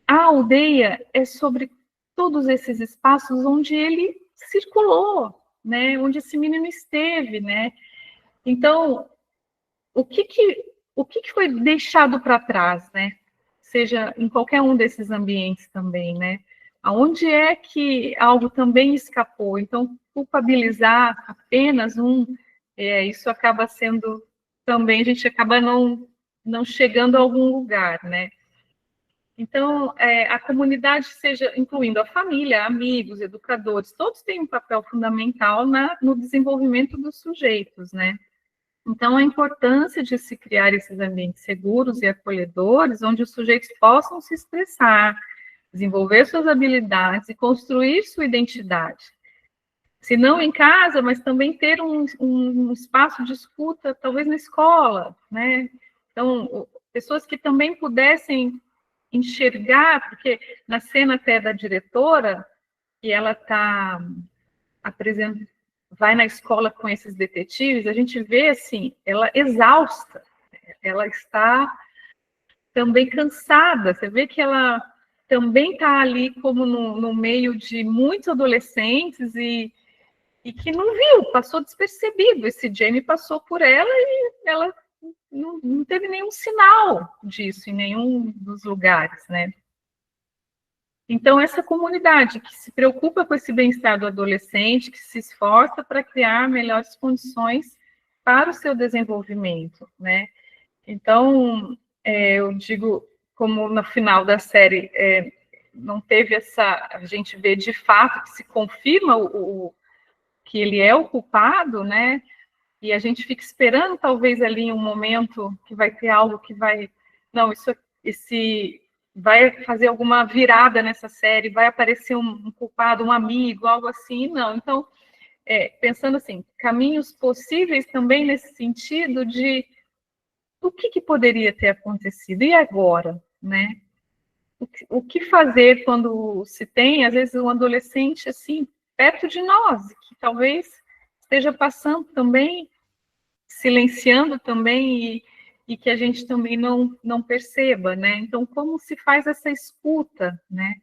A aldeia é sobre todos esses espaços onde ele circulou, né? Onde esse menino esteve, né? Então, o que foi deixado para trás, né? Seja em qualquer um desses ambientes também, né? Aonde é que algo também escapou? Então, culpabilizar apenas isso acaba sendo também, a gente acaba não chegando a algum lugar, né? Então, a comunidade, seja incluindo a família, amigos, educadores, todos têm um papel fundamental no desenvolvimento dos sujeitos, né? Então, a importância de se criar esses ambientes seguros e acolhedores, onde os sujeitos possam se expressar, desenvolver suas habilidades e construir sua identidade. Se não em casa, mas também ter um espaço de escuta, talvez na escola, né? Então, pessoas que também pudessem enxergar, porque na cena até da diretora, que ela está apresentando, vai na escola com esses detetives, a gente vê, assim, ela exausta, ela está também cansada, você vê que ela também está ali como no meio de muitos adolescentes e que não viu, passou despercebido, esse Jamie passou por ela e ela não teve nenhum sinal disso em nenhum dos lugares, né? Então, essa comunidade que se preocupa com esse bem-estar do adolescente, que se esforça para criar melhores condições para o seu desenvolvimento, né? Então, eu digo, como no final da série não teve a gente vê de fato que se confirma que ele é o culpado, né? E a gente fica esperando, talvez, ali em um momento que vai ter algo que vai... Não, vai fazer alguma virada nessa série, vai aparecer um culpado, um amigo, algo assim, não. Então, pensando assim, caminhos possíveis também nesse sentido de o que poderia ter acontecido, e agora, né? O que fazer quando se tem, às vezes, um adolescente, assim, perto de nós, que talvez esteja passando também, silenciando também, e que a gente também não perceba, né? Então, como se faz essa escuta, né?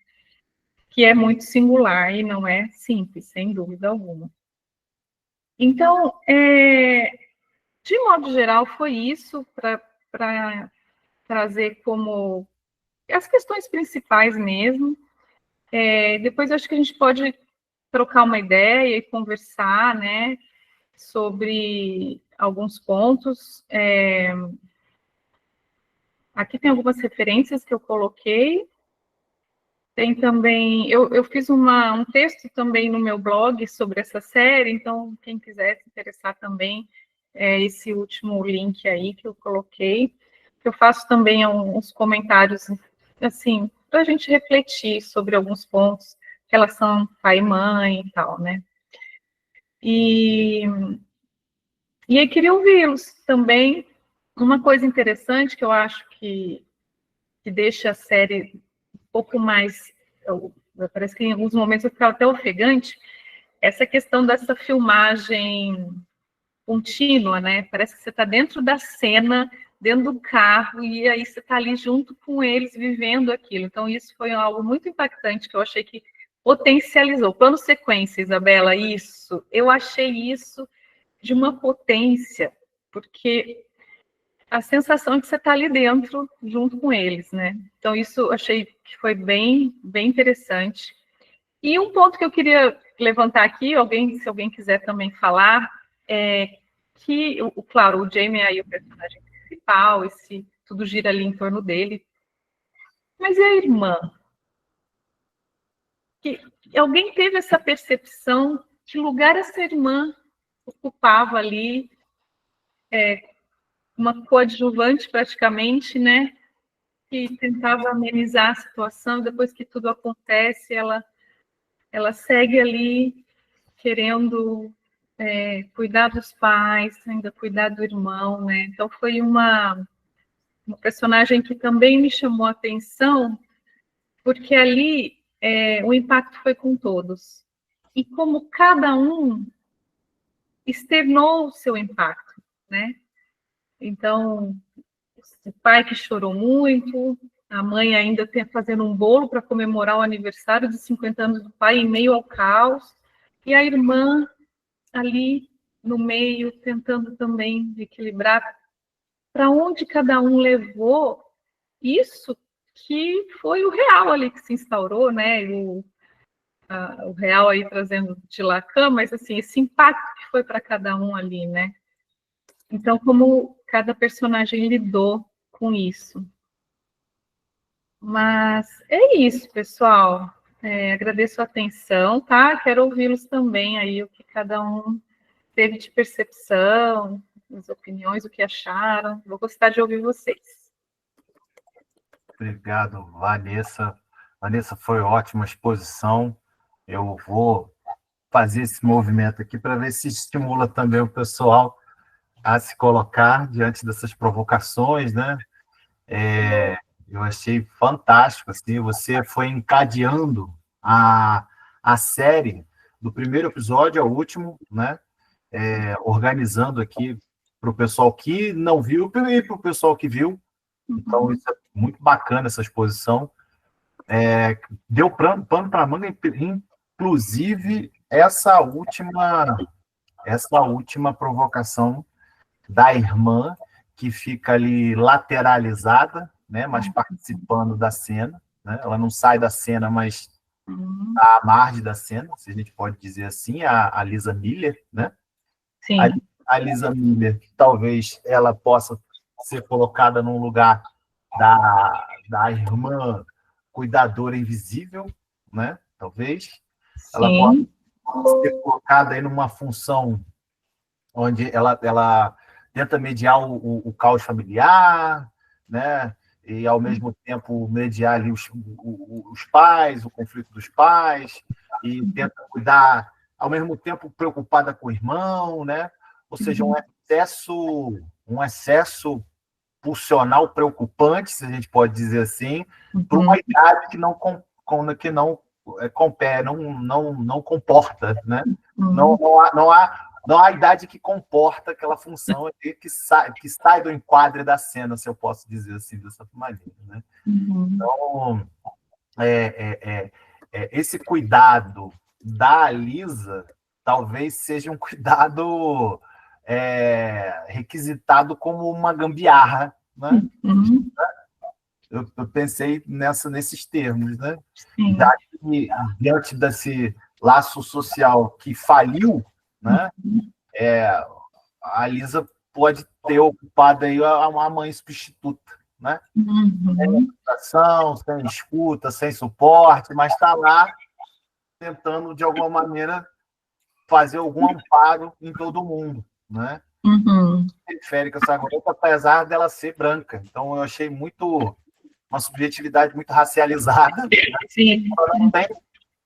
Que é muito singular e não é simples, sem dúvida alguma. Então, de modo geral, foi isso para trazer como as questões principais mesmo. Depois, acho que a gente pode trocar uma ideia e conversar, né? Sobre alguns pontos. Aqui tem algumas referências que eu coloquei. Tem também, eu fiz um texto também no meu blog sobre essa série, então quem quiser se interessar também, esse último link aí que eu coloquei, que eu faço também uns comentários, assim, para a gente refletir sobre alguns pontos, relação pai e mãe e tal, né? E aí queria ouvi-los também. Uma coisa interessante que eu acho que deixa a série um pouco mais... Parece que em alguns momentos eu ficava até ofegante, essa questão dessa filmagem contínua, né? Parece que você está dentro da cena, dentro do carro, e aí você está ali junto com eles, vivendo aquilo. Então, isso foi algo muito impactante, que eu achei que potencializou. Plano sequência, Isabela, isso. Eu achei isso de uma potência, porque a sensação é que você está ali dentro, junto com eles, né? Então, isso eu achei que foi bem, bem interessante. E um ponto que eu queria levantar aqui, se alguém quiser também falar, que, claro, o Jamie é aí o personagem principal, tudo gira ali em torno dele. Mas e a irmã? Alguém teve essa percepção? Que lugar essa irmã ocupava ali? Uma coadjuvante praticamente, né? Que tentava amenizar a situação, depois que tudo acontece, ela segue ali querendo cuidar dos pais, ainda cuidar do irmão, né? Então foi uma personagem que também me chamou a atenção, porque ali o impacto foi com todos. E como cada um externou o seu impacto, né? Então, o pai que chorou muito, a mãe ainda fazendo um bolo para comemorar o aniversário de 50 anos do pai em meio ao caos, e a irmã ali no meio, tentando também equilibrar para onde cada um levou isso que foi o real ali que se instaurou, né? O real aí trazendo de Lacan, mas assim, esse impacto que foi para cada um ali, né? Então, como cada personagem lidou com isso. Mas é isso, pessoal. Agradeço a atenção, tá? Quero ouvi-los também aí, o que cada um teve de percepção, as opiniões, o que acharam. Vou gostar de ouvir vocês. Obrigado, Vanessa. Vanessa, foi ótima exposição. Eu vou fazer esse movimento aqui para ver se estimula também o pessoal a se colocar diante dessas provocações, né? Eu achei fantástico, assim, você foi encadeando a série do primeiro episódio ao último, né? Organizando aqui para o pessoal que não viu e para o pessoal que viu. Então, isso é muito bacana, essa exposição. Deu pano para a manga, inclusive essa última provocação da irmã, que fica ali lateralizada, né, mas participando da cena, né? Ela não sai da cena, mas está à margem da cena, se a gente pode dizer assim, a Lisa Miller, né? Sim. A Lisa Miller, talvez ela possa ser colocada num lugar da irmã cuidadora invisível, né? Talvez. Ela pode ser colocada aí numa função onde ela tenta mediar o caos familiar, né? E, ao mesmo tempo, mediar ali os pais, o conflito dos pais, e tenta cuidar, ao mesmo tempo, preocupada com o irmão, né? Ou seja, um excesso pulsional preocupante, se a gente pode dizer assim, para uma idade que não comporta, né? Não há idade que comporta aquela função que sai do enquadre da cena, se eu posso dizer assim, dessa maneira, né? Então, esse cuidado da Lisa talvez seja um cuidado requisitado como uma gambiarra, né? Eu pensei nesses termos, né? Já que, diante desse laço social que faliu, né? A Lisa pode ter ocupado aí uma mãe substituta, né? Sem educação, sem escuta, sem suporte, mas está lá tentando, de alguma maneira, fazer algum amparo em todo mundo, né? Periférica, essa garota, apesar dela ser branca. Então, eu achei uma subjetividade muito racializada. Sim.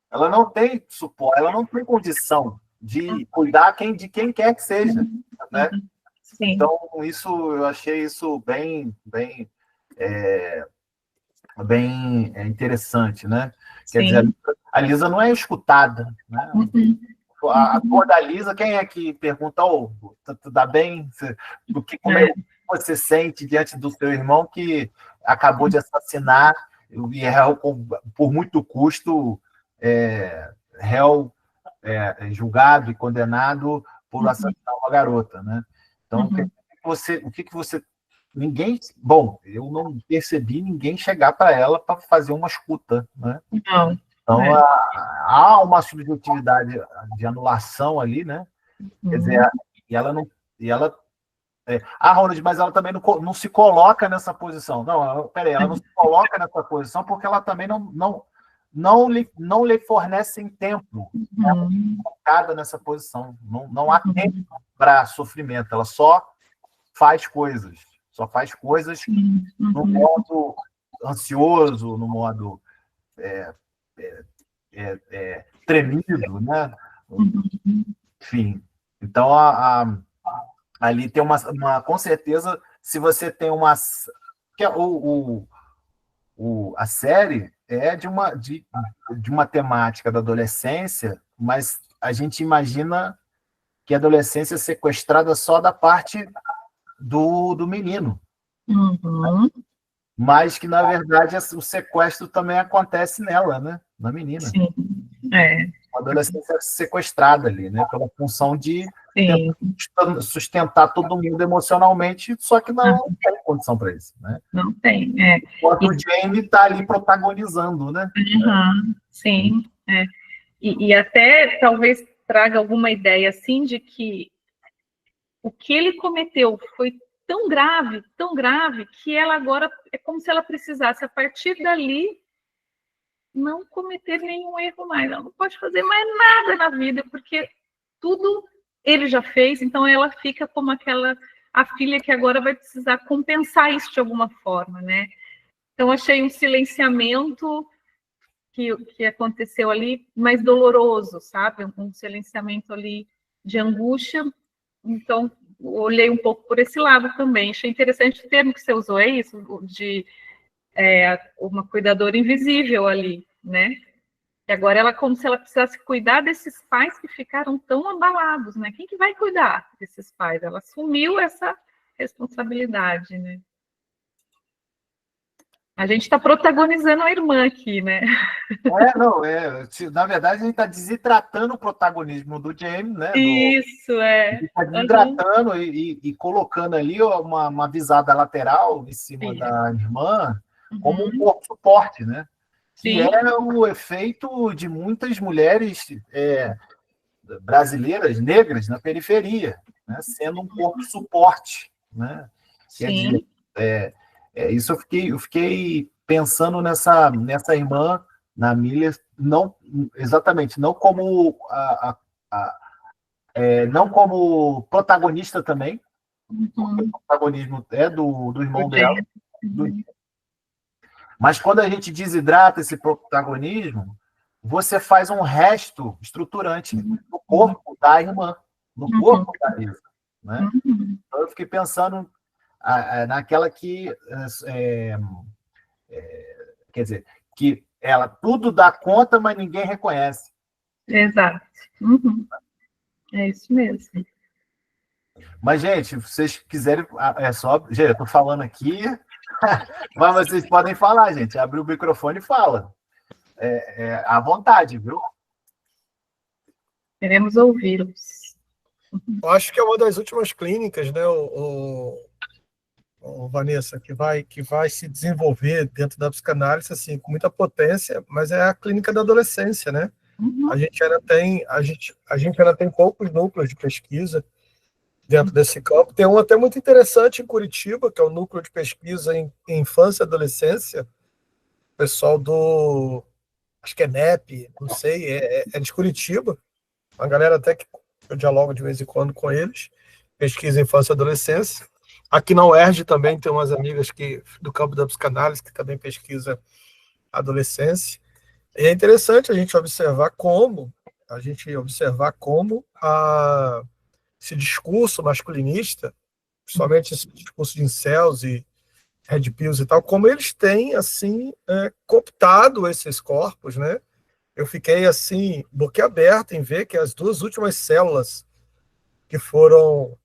Ela não tem suporte, ela não tem condição de cuidar de quem quer que seja, né? Sim. Então, eu achei isso bem interessante, né? Quer dizer, a Lisa não é escutada, né? A cor da Lisa, quem é que pergunta, tudo bem? Como é que você sente diante do seu irmão que acabou de assassinar e por muito custo réu julgado e condenado por assassinar uma garota, né? Então, o que você eu não percebi ninguém chegar para ela para fazer uma escuta, né? Não. Então, há uma subjetividade de anulação ali, né? Quer dizer, Ronald, mas ela também não se coloca nessa posição. Não, peraí, ela não se coloca nessa posição porque ela também não lhe fornecem tempo colocada nessa posição. Não há tempo para sofrimento, ela só faz coisas. No modo ansioso, no modo tremido, né? Enfim, então ali tem com certeza, se você tem a série é de uma temática da adolescência, mas a gente imagina que a adolescência é sequestrada só da parte do menino. Mas que, na verdade, o sequestro também acontece nela, né? Na menina. Sim, uma adolescência sequestrada ali, né? Pela função de Sim. sustentar todo mundo emocionalmente, só que não tem condição para isso, né? Não tem, Enquanto o Jamie está ali protagonizando, né? Sim, E até talvez traga alguma ideia assim de que o que ele cometeu foi tão grave, que ela agora é como se ela precisasse, a partir dali, não cometer nenhum erro mais. Ela não pode fazer mais nada na vida, porque tudo ele já fez, então ela fica como a filha que agora vai precisar compensar isso de alguma forma, né? Então, achei um silenciamento que aconteceu ali, mais doloroso, sabe? Um silenciamento ali de angústia. Então, olhei um pouco por esse lado também. Achei interessante o termo que você usou, é isso? De uma cuidadora invisível ali, né? E agora ela como se ela precisasse cuidar desses pais que ficaram tão abalados, né? Quem que vai cuidar desses pais? Ela assumiu essa responsabilidade, né? A gente está protagonizando a irmã aqui, né? Na verdade, a gente está desidratando o protagonismo do Jamie, né? Isso, A gente está desidratando e colocando ali uma visada lateral em cima da irmã como um corpo suporte, né? Que é o efeito de muitas mulheres brasileiras, negras, na periferia, né? Sendo um corpo suporte, né? Quer dizer, isso eu fiquei pensando nessa irmã, na Miller, não exatamente, não como não como protagonista também, porque o protagonismo é do irmão dela, mas quando a gente desidrata esse protagonismo, você faz um resto estruturante no corpo da irmã, no corpo da Lisa, né? Então eu fiquei pensando naquela que quer dizer, que ela tudo dá conta, mas ninguém reconhece. Exato. É isso mesmo. Mas, gente, se vocês quiserem, gente, eu estou falando aqui, mas vocês podem falar, gente. Abre o microfone e fala. À vontade, viu? Queremos ouvi-los. Eu acho que é uma das últimas clínicas, né, Vanessa, que vai se desenvolver dentro da psicanálise, assim, com muita potência, mas é a clínica da adolescência, né? A gente ainda tem poucos núcleos de pesquisa dentro desse campo. Tem um até muito interessante em Curitiba, que é o núcleo de pesquisa em infância e adolescência, o pessoal acho que é NEP, não sei, é de Curitiba, uma galera até que eu dialogo de vez em quando com eles, pesquisa em infância e adolescência. Aqui na UERJ também tem umas amigas do campo da psicanálise que também pesquisa adolescência. E é interessante a gente observar como esse discurso masculinista, principalmente esse discurso de incels e red pills e tal, como eles têm, assim, cooptado esses corpos, né? Eu fiquei, assim, boquiaberto em ver que as duas últimas células que foram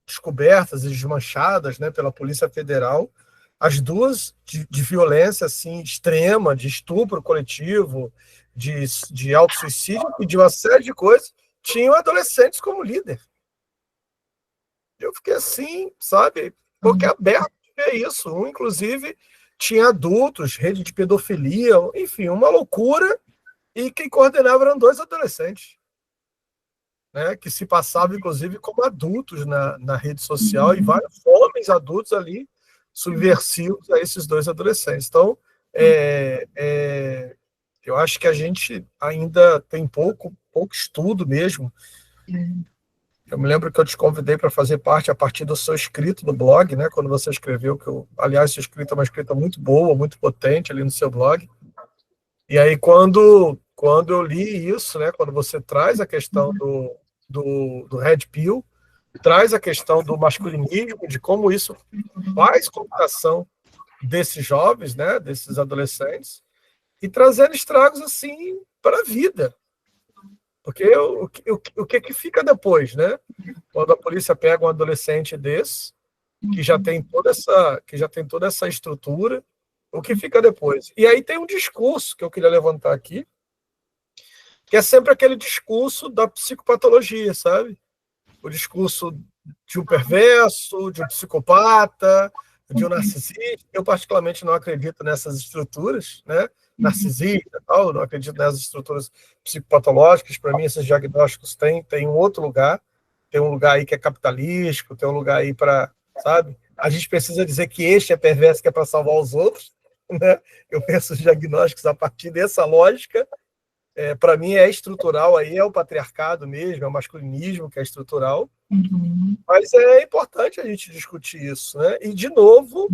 descobertas e desmanchadas, né, pela Polícia Federal, as duas de violência assim extrema, de estupro coletivo, de auto-suicídio e de uma série de coisas, tinham adolescentes como líder. Eu fiquei assim, sabe, boquiaberto de ver isso. Inclusive, tinha adultos, rede de pedofilia, enfim, uma loucura, e quem coordenava eram dois adolescentes, né, que se passavam, inclusive, como adultos na rede social, e vários homens adultos ali, subversivos a esses dois adolescentes. Então, eu acho que a gente ainda tem pouco estudo mesmo. Eu me lembro que eu te convidei para fazer parte a partir do seu escrito no blog, né, quando você escreveu, aliás, seu escrito é uma escrita muito boa, muito potente ali no seu blog. E aí, quando eu li isso, né, quando você traz a questão do Red Pill, traz a questão do masculinismo, de como isso faz cooptação desses jovens, né, desses adolescentes, e trazendo estragos assim para a vida. Porque o que fica depois, né? Quando a polícia pega um adolescente desse, que já tem toda essa estrutura, o que fica depois? E aí tem um discurso que eu queria levantar aqui, que é sempre aquele discurso da psicopatologia, sabe? O discurso de um perverso, de um psicopata, de um narcisista. Eu, particularmente, não acredito nessas estruturas, né? Narcisista e tal, não acredito nessas estruturas psicopatológicas. Para mim, esses diagnósticos têm um outro lugar. Tem um lugar aí que é capitalístico, tem um lugar aí para, sabe? A gente precisa dizer que este é perverso, que é para salvar os outros, né? Eu penso os diagnósticos a partir dessa lógica. Para mim, é estrutural aí, é o patriarcado mesmo, é o masculinismo que é estrutural. Mas é importante a gente discutir isso, né? E, de novo,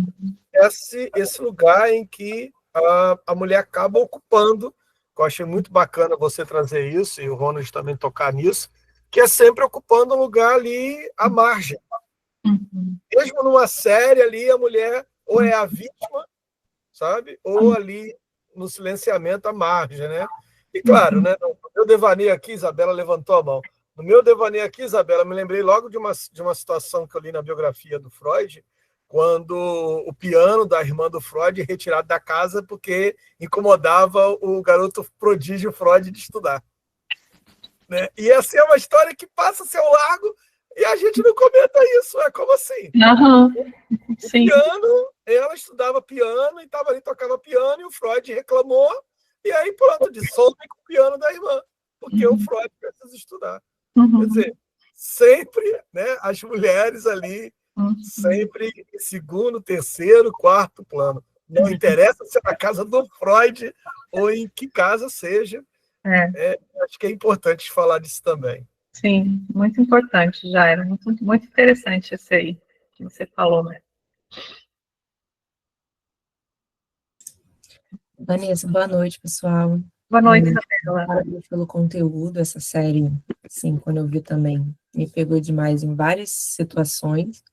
esse lugar em que a mulher acaba ocupando, que eu achei muito bacana você trazer isso, e o Ronald também tocar nisso, que é sempre ocupando um lugar ali à margem. Mesmo numa série ali, a mulher ou é a vítima, sabe? Ou ali no silenciamento à margem, né? E claro, né, no meu devaneio aqui, Isabela levantou a mão. No meu devaneio aqui, Isabela, me lembrei logo de uma situação que eu li na biografia do Freud, quando o piano da irmã do Freud é retirado da casa porque incomodava o garoto prodígio Freud de estudar. Né? E essa é uma história que passa a ser ao largo e a gente não comenta isso. É como assim? O piano, ela estudava piano e estava ali, tocava piano, e o Freud reclamou, e aí pronto, dissolve com o piano da irmã, porque o Freud precisa estudar. Quer dizer, sempre, né, as mulheres ali, sempre em segundo, terceiro, quarto plano. Não interessa se é na casa do Freud ou em que casa seja. Acho que é importante falar disso também. Sim, muito importante, Jairo. Muito, muito interessante isso aí que você falou, né? Vanessa, boa noite, pessoal. Boa noite, Isabela. Parabéns pelo conteúdo. Essa série, sim, quando eu vi também, me pegou demais em várias situações,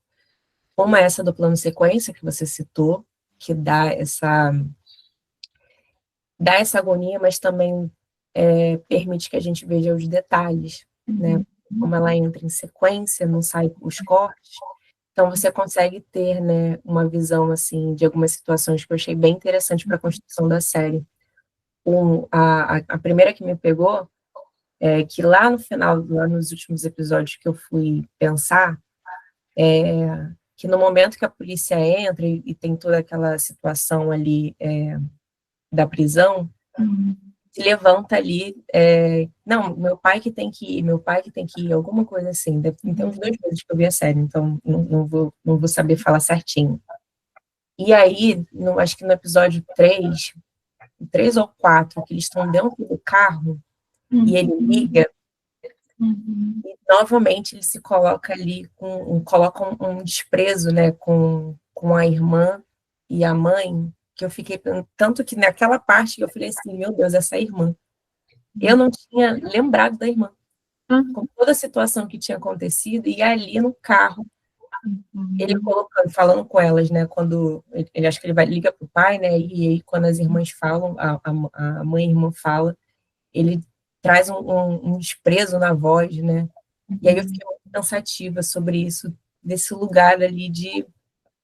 como essa do plano sequência que você citou, que dá essa agonia, mas também permite que a gente veja os detalhes, né? Como ela entra em sequência, não sai os cortes. Então, você consegue ter, né, uma visão, assim, de algumas situações que eu achei bem interessante para a construção da série. A primeira que me pegou é que lá no final, lá nos últimos episódios que eu fui pensar, que no momento que a polícia entra e tem toda aquela situação ali da prisão, se levanta ali, não, meu pai que tem que ir, alguma coisa assim. Tem uns 2 meses que eu vi a série, então não vou saber falar certinho. E aí, acho que no episódio 3 ou 4, que eles estão dentro do carro, e ele liga, e novamente ele se coloca ali, coloca um desprezo, né, com a irmã e a mãe, que eu fiquei, tanto que naquela parte eu falei assim, meu Deus, essa irmã. Eu não tinha lembrado da irmã, com toda a situação que tinha acontecido, e ali no carro, ele falando com elas, né, quando, ele acho que ele liga para o pai, né, e aí quando as irmãs falam, a mãe e a irmã fala, ele traz um desprezo na voz, né, e aí eu fiquei muito pensativa sobre isso, desse lugar ali de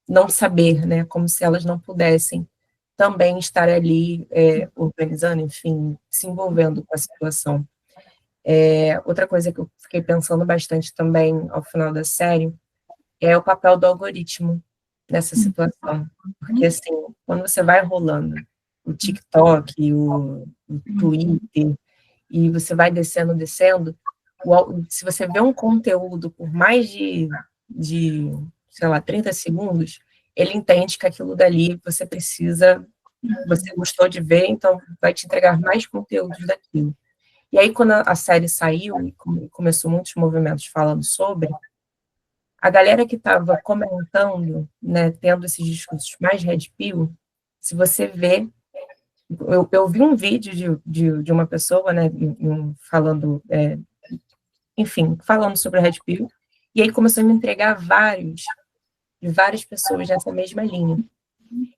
não saber, né, como se elas não pudessem também estar ali organizando, enfim, se envolvendo com a situação. Outra coisa que eu fiquei pensando bastante também ao final da série é o papel do algoritmo nessa situação. Porque, assim, quando você vai rolando o TikTok, o Twitter, e você vai descendo, se você vê um conteúdo por mais de sei lá, 30 segundos, ele entende que aquilo dali você gostou de ver, então vai te entregar mais conteúdos daquilo. E aí, quando a série saiu e começou muitos movimentos falando sobre, a galera que estava comentando, né, tendo esses discursos mais red pill, se você vê, eu vi um vídeo de uma pessoa, né, falando, enfim, falando sobre a red pill, e aí começou a me entregar várias pessoas nessa mesma linha.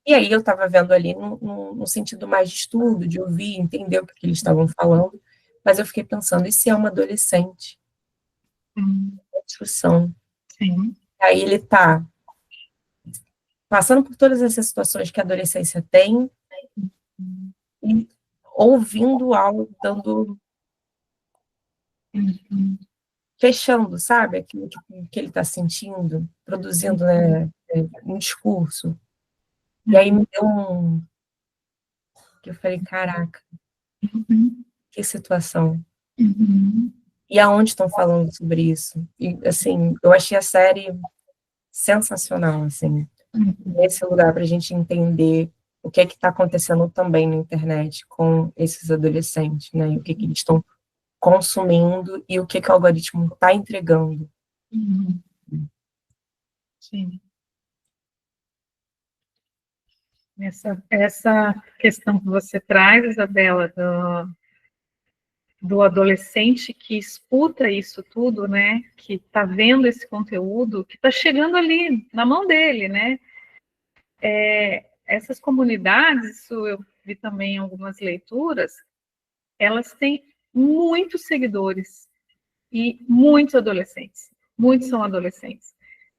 E aí eu estava vendo ali no sentido mais de estudo, de ouvir, entender o que eles estavam falando, mas eu fiquei pensando, e se é uma adolescente? Discussão. Sim. Aí ele está passando por todas essas situações que a adolescência tem, e ouvindo algo, dando fechando, sabe, aquilo que ele está sentindo, produzindo, né, um discurso. E aí me deu que eu falei, caraca, que situação. E aonde estão falando sobre isso? E, assim, eu achei a série sensacional, assim, nesse lugar para a gente entender o que é que está acontecendo também na internet com esses adolescentes, né? E o que que eles estão consumindo e o que que o algoritmo está entregando. Sim. Essa questão que você traz, Isabela, do adolescente que escuta isso tudo, né, que está vendo esse conteúdo, que está chegando ali na mão dele, né, essas comunidades, isso eu vi também em algumas leituras, elas têm muitos seguidores e muitos são adolescentes.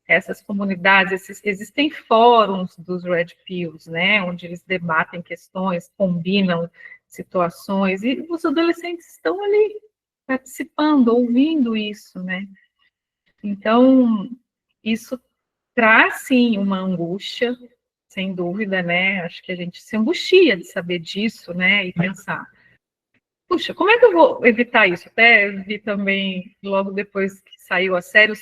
Essas comunidades, existem fóruns dos Red Pills, né, onde eles debatem questões, combinam situações, e os adolescentes estão ali participando, ouvindo isso, né. Então, isso traz, sim, uma angústia, sem dúvida, né, acho que a gente se angustia de saber disso, né, e pensar, puxa, como é que eu vou evitar isso? Até vi também, logo depois que saiu a série,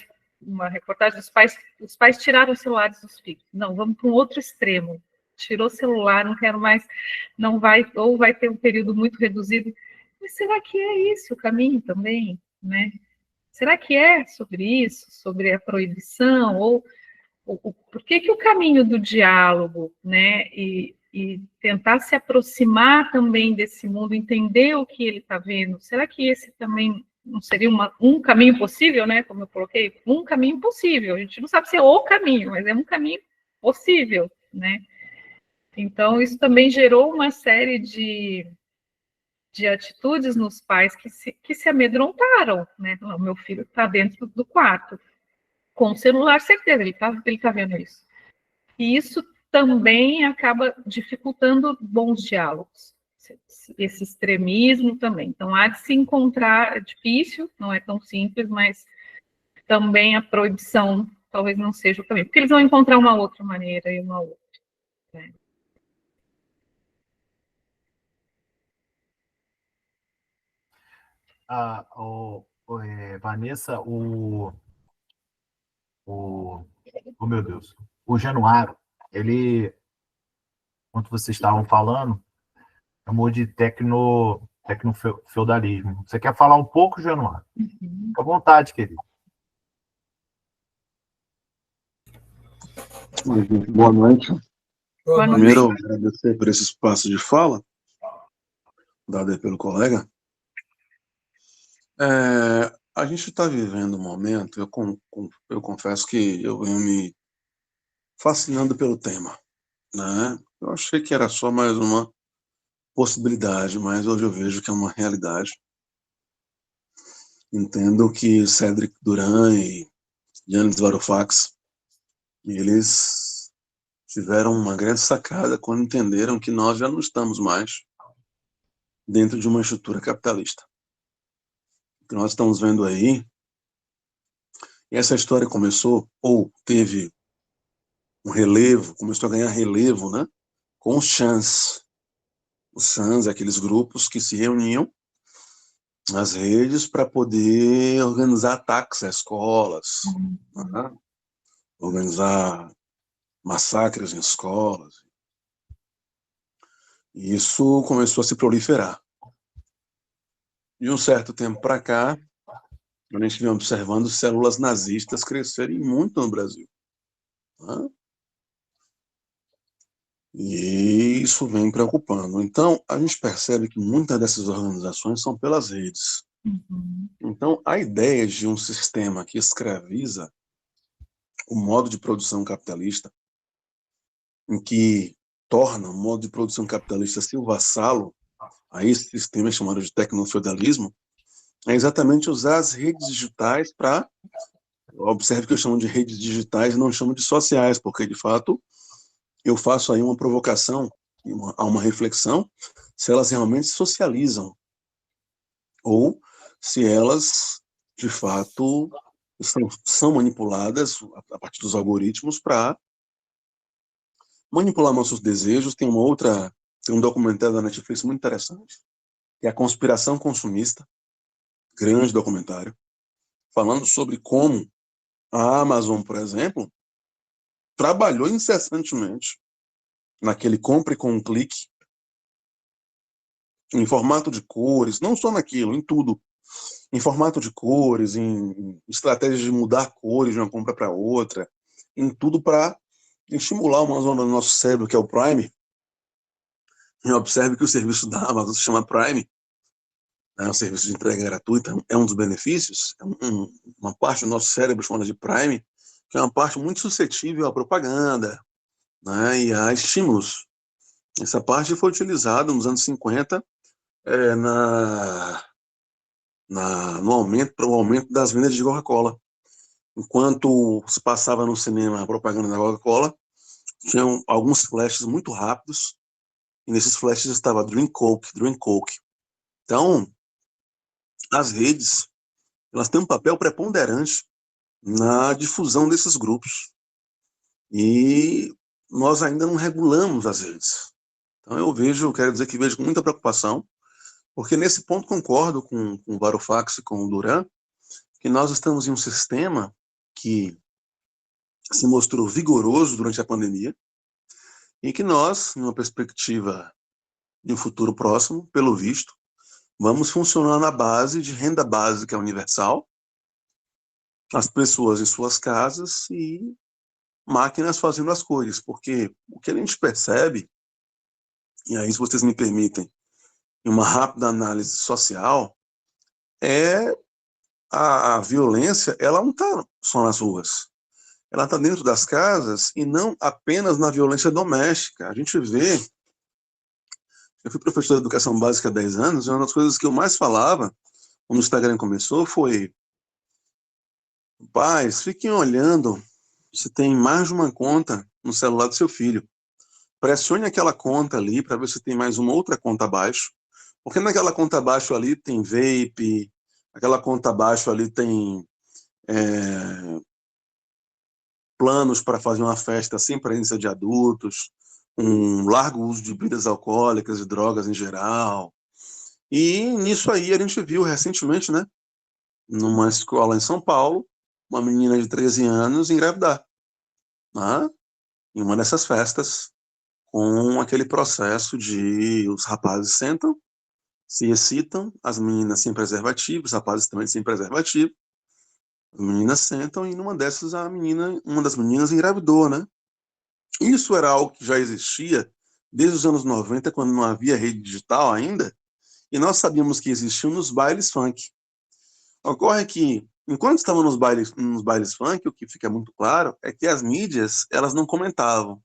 uma reportagem dos pais, os pais tiraram os celulares dos filhos. Não, vamos para um outro extremo. Tirou o celular, não quero mais, não vai, ou vai ter um período muito reduzido. Mas será que é esse o caminho também, né? Será que é sobre isso, sobre a proibição, ou por que o caminho do diálogo, né, e tentar se aproximar também desse mundo, entender o que ele está vendo, será que esse também não seria um caminho possível, né, como eu coloquei, um caminho possível, a gente não sabe se é o caminho, mas é um caminho possível, né, então isso também gerou uma série de atitudes nos pais que se amedrontaram, né, o meu filho está dentro do quarto, com o celular, certeza, ele tá vendo isso. E isso também acaba dificultando bons diálogos, esse extremismo também. Então, há de se encontrar, é difícil, não é tão simples, mas também a proibição talvez não seja o caminho, porque eles vão encontrar uma outra maneira e uma outra. Né? Vanessa, oh meu Deus, o Januário, ele, quando vocês estavam falando, chamou de tecnofeudalismo. Você quer falar um pouco, Januário? Fica à vontade, querido. Boa noite. Boa noite. Primeiro, agradecer por esse espaço de fala, dado aí pelo colega. A gente está vivendo um momento, eu confesso que eu venho me fascinando pelo tema, né? Eu achei que era só mais uma possibilidade, mas hoje eu vejo que é uma realidade. Entendo que Cédric Duran e Yanis Varoufakis, eles tiveram uma grande sacada quando entenderam que nós já não estamos mais dentro de uma estrutura capitalista. O que nós estamos vendo aí, e essa história começou, ou teve um relevo, começou a ganhar relevo, né, com os chans. Os chans, aqueles grupos que se reuniam nas redes para poder organizar ataques a escolas, né, organizar massacres em escolas. E isso começou a se proliferar. De um certo tempo para cá, a gente vem observando células nazistas crescerem muito no Brasil. Né? E isso vem preocupando. Então, a gente percebe que muitas dessas organizações são pelas redes. Então, a ideia de um sistema que escraviza o modo de produção capitalista, em que torna o modo de produção capitalista seu vassalo a esse sistema chamado de tecnofeudalismo, é exatamente usar as redes digitais para... Observe que eu chamo de redes digitais e não chamo de sociais, porque, de fato, eu faço aí uma provocação, uma reflexão, se elas realmente socializam, ou se elas, de fato, são manipuladas a partir dos algoritmos para manipular nossos desejos. Tem um documentário da Netflix muito interessante, que é A Conspiração Consumista, grande documentário, falando sobre como a Amazon, por exemplo, trabalhou incessantemente naquele compre com um clique, em formato de cores, não só naquilo, em tudo, em formato de cores, em estratégias de mudar cores de uma compra para outra, em tudo para estimular uma zona do nosso cérebro, que é o Prime. E observe que o serviço da Amazon se chama Prime, é um serviço de entrega gratuita, é um dos benefícios, uma parte do nosso cérebro chamada de Prime, que é uma parte muito suscetível à propaganda, né, e a estímulos. Essa parte foi utilizada nos anos 50 no aumento das vendas de Coca-Cola. Enquanto se passava no cinema a propaganda da Coca-Cola, tinham alguns flashes muito rápidos, e nesses flashes estava Drink Coke, Drink Coke. Então, as redes, elas têm um papel preponderante na difusão desses grupos. E nós ainda não regulamos as redes. Então, quero dizer que vejo com muita preocupação, porque nesse ponto concordo com o Varoufakis e com o Duran, que nós estamos em um sistema que se mostrou vigoroso durante a pandemia e que nós, numa perspectiva de um futuro próximo, pelo visto, vamos funcionar na base de renda básica universal, as pessoas em suas casas e máquinas fazendo as coisas, porque o que a gente percebe, e aí se vocês me permitem, em uma rápida análise social, é a violência, ela não está só nas ruas, ela está dentro das casas e não apenas na violência doméstica. A gente vê, eu fui professor de educação básica há 10 anos, e uma das coisas que eu mais falava quando o Instagram começou foi: pais, fiquem olhando se tem mais de uma conta no celular do seu filho. Pressione aquela conta ali para ver se tem mais uma outra conta abaixo, porque naquela conta abaixo ali tem vape, aquela conta abaixo ali tem planos para fazer uma festa sem presença de adultos, um largo uso de bebidas alcoólicas e drogas em geral. E nisso aí a gente viu recentemente, né, numa escola em São Paulo, uma menina de 13 anos engravidar, né, em uma dessas festas, com aquele processo de os rapazes sentam, se excitam, as meninas sem preservativo, os rapazes também sem preservativo, as meninas sentam e numa dessas uma das meninas engravidou, né? Isso era algo que já existia desde os anos 90, quando não havia rede digital ainda, e nós sabíamos que existiam nos bailes funk. Ocorre que, enquanto estavam nos bailes funk, o que fica muito claro é que as mídias, elas não comentavam,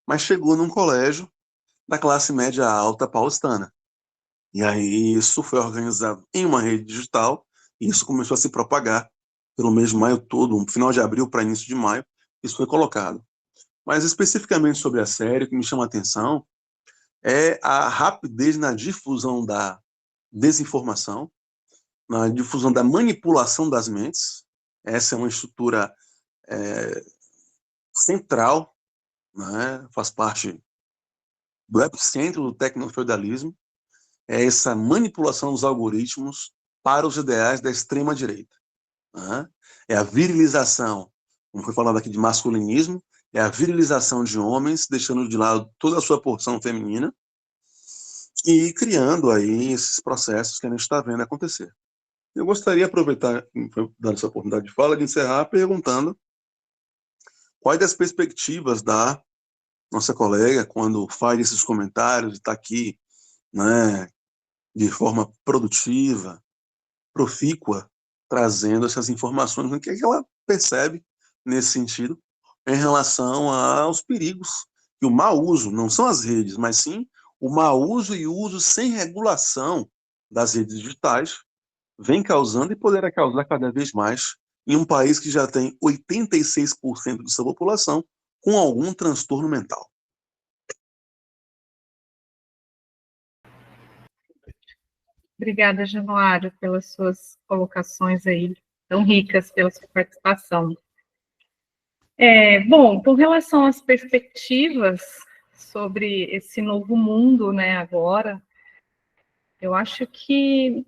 mas chegou num colégio da classe média alta paulistana. E aí isso foi organizado em uma rede digital, e isso começou a se propagar pelo mês de maio todo, final de abril para início de maio, isso foi colocado. Mas especificamente sobre a série, o que me chama a atenção é a rapidez na difusão da desinformação, na difusão da manipulação das mentes. Essa é uma estrutura central, né? Faz parte do epicentro do tecnofeudalismo, é essa manipulação dos algoritmos para os ideais da extrema-direita. Né? É a virilização, como foi falado aqui, de masculinismo, é a virilização de homens, deixando de lado toda a sua porção feminina e criando aí esses processos que a gente está vendo acontecer. Eu gostaria de aproveitar, dando essa oportunidade de fala, de encerrar perguntando quais das perspectivas da nossa colega quando faz esses comentários, está aqui, né, de forma produtiva, profícua, trazendo essas informações, o que é que ela percebe nesse sentido em relação aos perigos e o mau uso, não são as redes, mas sim o mau uso e o uso sem regulação das redes digitais vem causando e poderá causar cada vez mais em um país que já tem 86% de sua população com algum transtorno mental. Obrigada, Januário, pelas suas colocações aí, tão ricas, pela sua participação. Bom, com relação às perspectivas sobre esse novo mundo, né, agora, eu acho que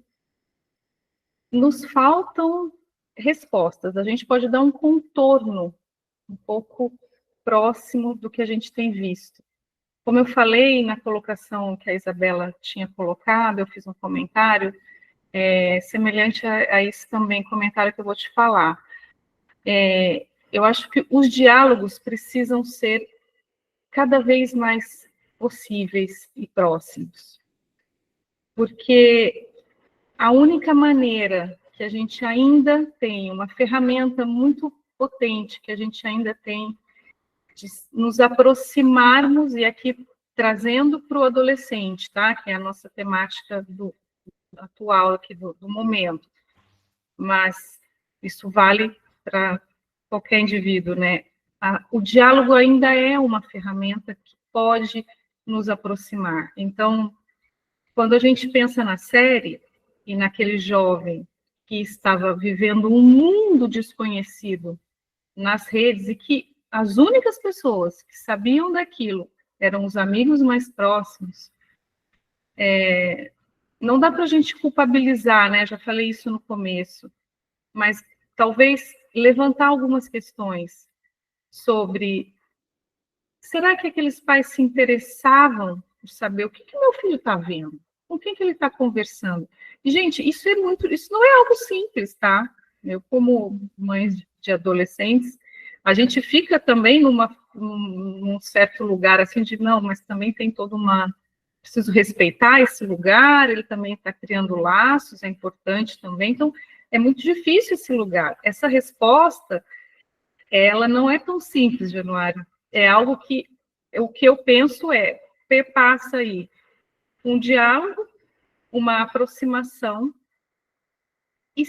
nos faltam respostas. A gente pode dar um contorno um pouco próximo do que a gente tem visto. Como eu falei na colocação que a Isabela tinha colocado, eu fiz um comentário semelhante a esse também comentário que eu vou te falar. Eu acho que os diálogos precisam ser cada vez mais possíveis e próximos, porque a única maneira que a gente ainda tem, uma ferramenta muito potente que a gente ainda tem de nos aproximarmos, e aqui trazendo para o adolescente, tá? Que é a nossa temática atual aqui do momento, mas isso vale para qualquer indivíduo, né? O diálogo ainda é uma ferramenta que pode nos aproximar. Então, quando a gente pensa na série e naquele jovem que estava vivendo um mundo desconhecido nas redes e que as únicas pessoas que sabiam daquilo eram os amigos mais próximos, não dá para a gente culpabilizar, né? Já falei isso no começo, mas talvez levantar algumas questões sobre: será que aqueles pais se interessavam por saber o que meu filho está vendo? Com quem que ele está conversando? E, gente, isso não é algo simples, tá? Eu, como mãe de adolescentes, a gente fica também num certo lugar assim de não, mas também tem toda uma... Preciso respeitar esse lugar, ele também está criando laços, é importante também. Então, é muito difícil esse lugar. Essa resposta, ela não é tão simples, Januário. É algo que... O que eu penso perpassa aí um diálogo, uma aproximação, e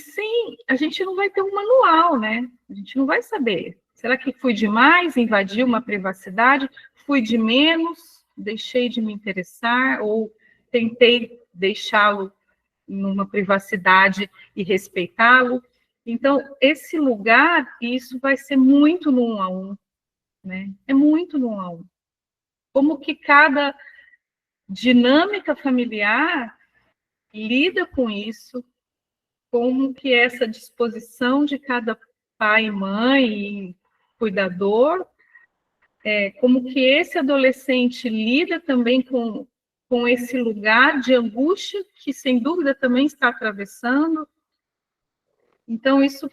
a gente não vai ter um manual, né? A gente não vai saber. Será que fui demais, invadi uma privacidade? Fui de menos, deixei de me interessar, ou tentei deixá-lo numa privacidade e respeitá-lo? Então, esse lugar, isso vai ser muito no 1 a 1, né? É muito no 1 a 1. Como que cada dinâmica familiar lida com isso, como que essa disposição de cada pai e mãe e cuidador, como que esse adolescente lida também com esse lugar de angústia que, sem dúvida, também está atravessando. Então, isso,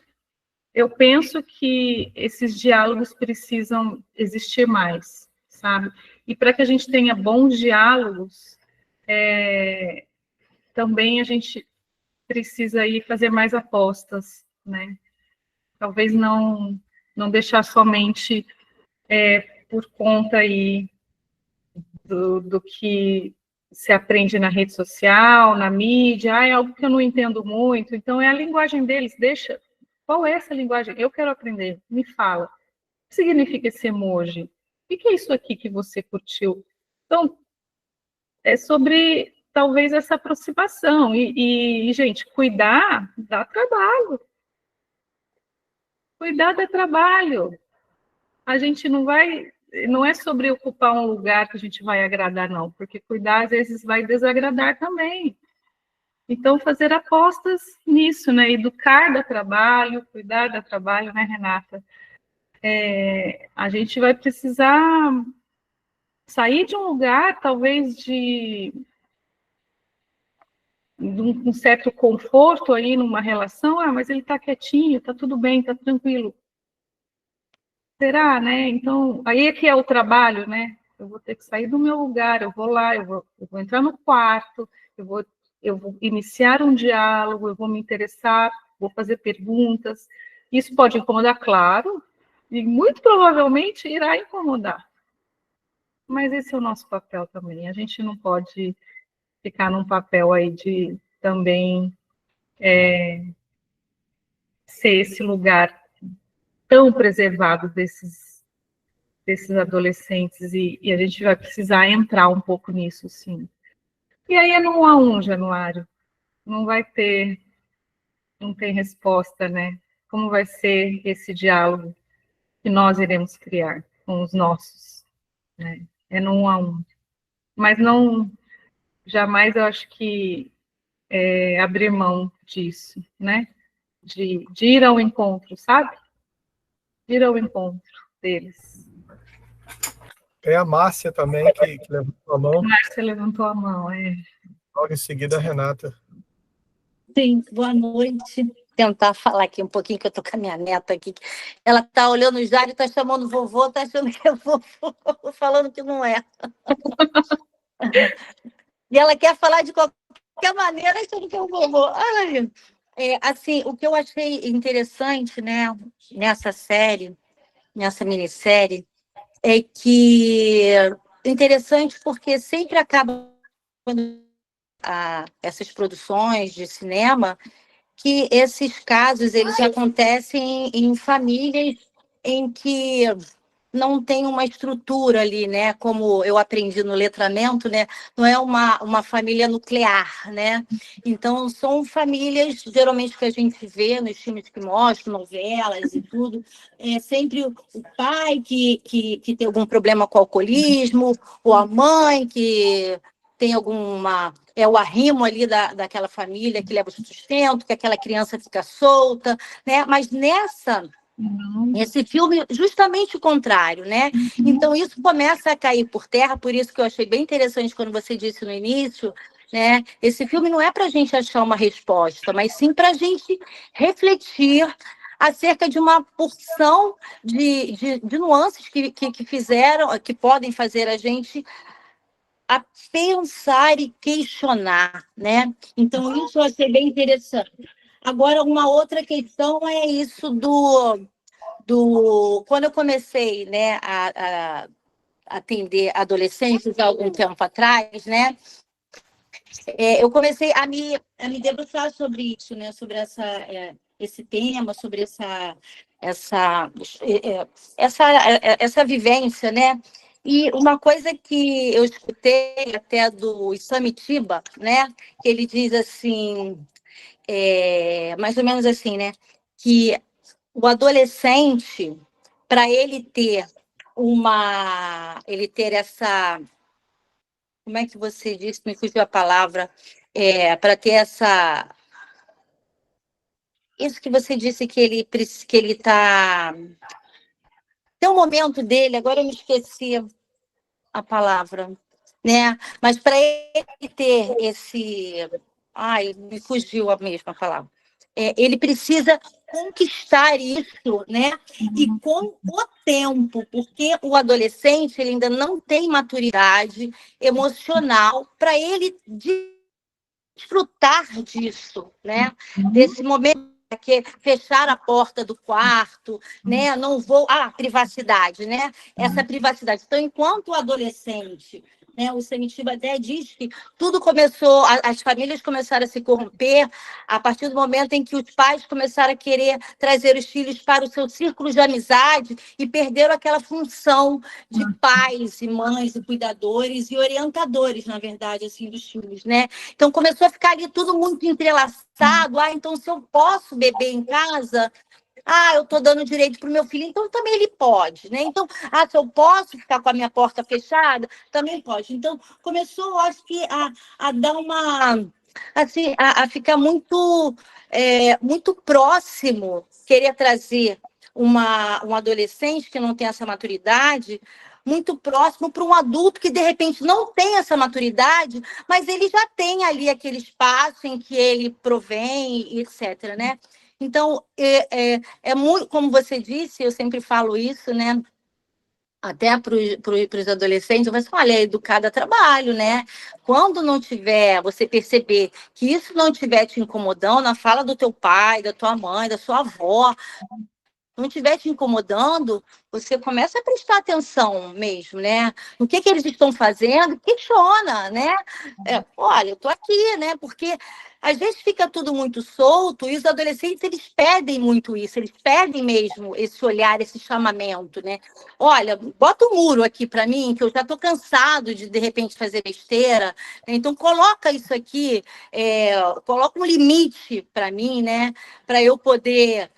eu penso que esses diálogos precisam existir mais, sabe? E para que a gente tenha bons diálogos, também a gente precisa aí fazer mais apostas, né? Talvez não deixar somente por conta aí do que se aprende na rede social, na mídia, é algo que eu não entendo muito, então é a linguagem deles, deixa, qual é essa linguagem? Eu quero aprender, me fala. O que significa esse emoji? O que é isso aqui que você curtiu? Então, é sobre, talvez, essa aproximação, e gente, cuidar dá trabalho. Cuidar dá trabalho. A gente não é sobre ocupar um lugar que a gente vai agradar, não, porque cuidar às vezes vai desagradar também. Então, fazer apostas nisso, né? Educar dá trabalho, cuidar dá trabalho, né, Renata? A gente vai precisar sair de um lugar, talvez, de um certo conforto aí numa relação. Mas ele está quietinho, está tudo bem, está tranquilo. Será, né? Então, aí é que é o trabalho, né? Eu vou ter que sair do meu lugar, eu vou lá, eu vou entrar no quarto, eu vou iniciar um diálogo, eu vou me interessar, vou fazer perguntas. Isso pode incomodar, claro, e muito provavelmente irá incomodar. Mas esse é o nosso papel também. A gente não pode ficar num papel aí de também ser esse lugar tão preservado desses adolescentes, e a gente vai precisar entrar um pouco nisso, sim. E aí é no 1 a 1, Januário. não vai ter, não tem resposta, né? Como vai ser esse diálogo que nós iremos criar com os nossos, né? É no 1 a 1. Mas não, jamais eu acho que abrir mão disso, né? De ir ao encontro, sabe? Ir ao encontro deles. Tem a Márcia também, que levantou a mão. Márcia levantou a mão, Logo em seguida, a Renata. Sim, boa noite. Tentar falar aqui um pouquinho, que eu estou com a minha neta aqui. Ela está olhando o Jário, está chamando vovô, está achando que é vovô, falando que não é. E ela quer falar de qualquer maneira, achando que é o vovô. Ai, assim, o que eu achei interessante, né, nessa série, nessa minissérie, é que interessante porque sempre acaba essas produções de cinema que esses casos eles acontecem em famílias em que não tem uma estrutura ali, né? Como eu aprendi no letramento, né? Não é uma família nuclear, né? Então, são famílias, geralmente, que a gente vê nos filmes que mostram, novelas e tudo, é sempre o pai que tem algum problema com o alcoolismo, ou a mãe que tem alguma... É o arrimo ali daquela família que leva o sustento, que aquela criança fica solta, né? Mas esse filme, justamente o contrário, né? Então, isso começa a cair por terra, por isso que eu achei bem interessante quando você disse no início, né? Esse filme não é para a gente achar uma resposta, mas sim para a gente refletir acerca de uma porção de nuances que fizeram, que podem fazer a gente a pensar e questionar, né? Então, isso eu achei bem interessante. Agora, uma outra questão é isso quando eu comecei, né, a atender adolescentes há algum tempo atrás, né, eu comecei a me debruçar sobre isso, né, sobre esse tema, sobre essa vivência, né? E uma coisa que eu escutei até do Samitiba, né, que ele diz assim, mais ou menos assim, né, que o adolescente, para ele ter essa, como é que você disse, me fugiu a palavra, para ter isso que você disse que ele está, tem um momento dele, agora eu me esqueci a palavra, né? Mas para ele ter me fugiu a mesma palavra. Ele precisa conquistar isso, né? E com o tempo, porque o adolescente ele ainda não tem maturidade emocional para ele desfrutar disso, né? Desse momento que fechar a porta do quarto, né? Não vou, privacidade, né? Essa privacidade. Então, enquanto o adolescente, né, o Samitiba até diz que tudo começou, as famílias começaram a se corromper a partir do momento em que os pais começaram a querer trazer os filhos para o seu círculo de amizade e perderam aquela função de pais e mães e cuidadores e orientadores, na verdade, assim, dos filhos, né? Então, começou a ficar ali tudo muito entrelaçado. Então, se eu posso beber em casa, eu estou dando direito para o meu filho, então também ele pode, né? Então, se eu posso ficar com a minha porta fechada, também pode. Então, começou, acho que, a dar uma... assim, a ficar muito, muito próximo, querer trazer um adolescente que não tem essa maturidade, muito próximo para um adulto que, de repente, não tem essa maturidade, mas ele já tem ali aquele espaço em que ele provém, etc., né? Então, é muito, como você disse, eu sempre falo isso, né? Até para os adolescentes, eu falo assim, olha, educada a trabalho, né? Quando não tiver, você perceber que isso não estiver te incomodando, na fala do teu pai, da tua mãe, da sua avó, não estiver te incomodando, você começa a prestar atenção mesmo, né? No que eles estão fazendo, questiona, né? Olha, eu estou aqui, né? Porque às vezes fica tudo muito solto e os adolescentes, eles pedem muito isso, eles pedem mesmo esse olhar, esse chamamento, né? Olha, bota um muro aqui para mim, que eu já estou cansado de repente, fazer besteira, né? Então coloca isso aqui, coloca um limite para mim, né? Para eu poder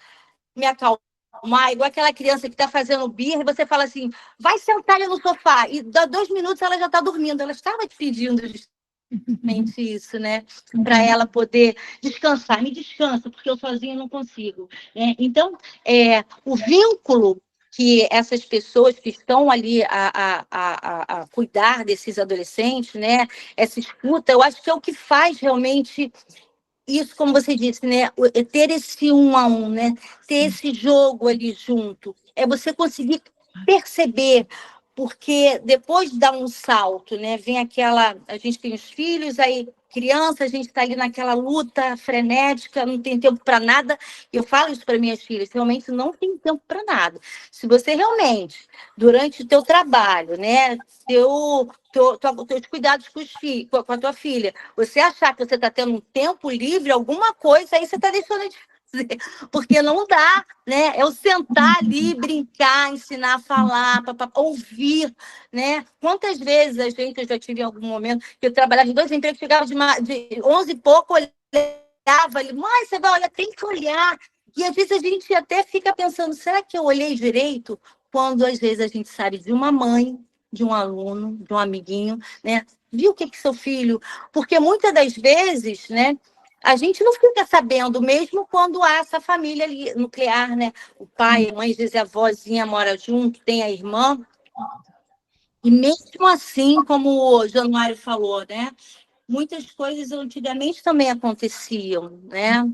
me acalmar, igual aquela criança que está fazendo birra, e você fala assim, vai sentar ali no sofá, e dá 2 minutos ela já está dormindo, ela estava te pedindo justamente isso, né? Para ela poder descansar, me descansa, porque eu sozinha não consigo, né? Então, o vínculo que essas pessoas que estão ali a cuidar desses adolescentes, né? Essa escuta, eu acho que é o que faz realmente isso, como você disse, né? Ter esse 1 a 1, né? Ter esse jogo ali junto. É você conseguir perceber, porque depois de dar um salto, né? Vem aquela. A gente tem os filhos, aí criança, a gente está ali naquela luta frenética, não tem tempo para nada. Eu falo isso para minhas filhas, realmente não tem tempo para nada. Se você realmente, durante o teu trabalho, né? Teus cuidados com a tua filha, você achar que você está tendo um tempo livre, alguma coisa, aí você está deixando de fazer, porque não dá, né? É o sentar ali, brincar, ensinar a falar, ouvir, né? Quantas vezes eu já tive em algum momento que eu trabalhava em 2 empregos, chegava de 11 e pouco, olhava ali, mãe, você vai olhar, tem que olhar. E às vezes a gente até fica pensando, será que eu olhei direito? Quando às vezes a gente sabe de uma mãe, de um aluno, de um amiguinho, né? Viu o que seu filho... Porque muitas das vezes, né, a gente não fica sabendo, mesmo quando há essa família ali, nuclear, né? O pai, a mãe, às vezes a avózinha mora junto, tem a irmã. E mesmo assim, como o Januário falou, né? Muitas coisas antigamente também aconteciam, né?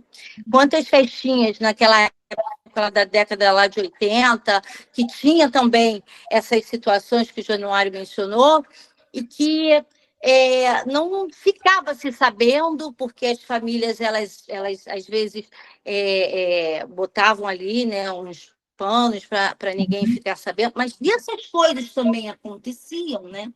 Quantas festinhas naquela época da década lá de 80, que tinha também essas situações que o Januário mencionou, e que não ficava se sabendo, porque as famílias, elas às vezes, botavam ali, né, uns panos para ninguém ficar sabendo, mas essas coisas também aconteciam, né?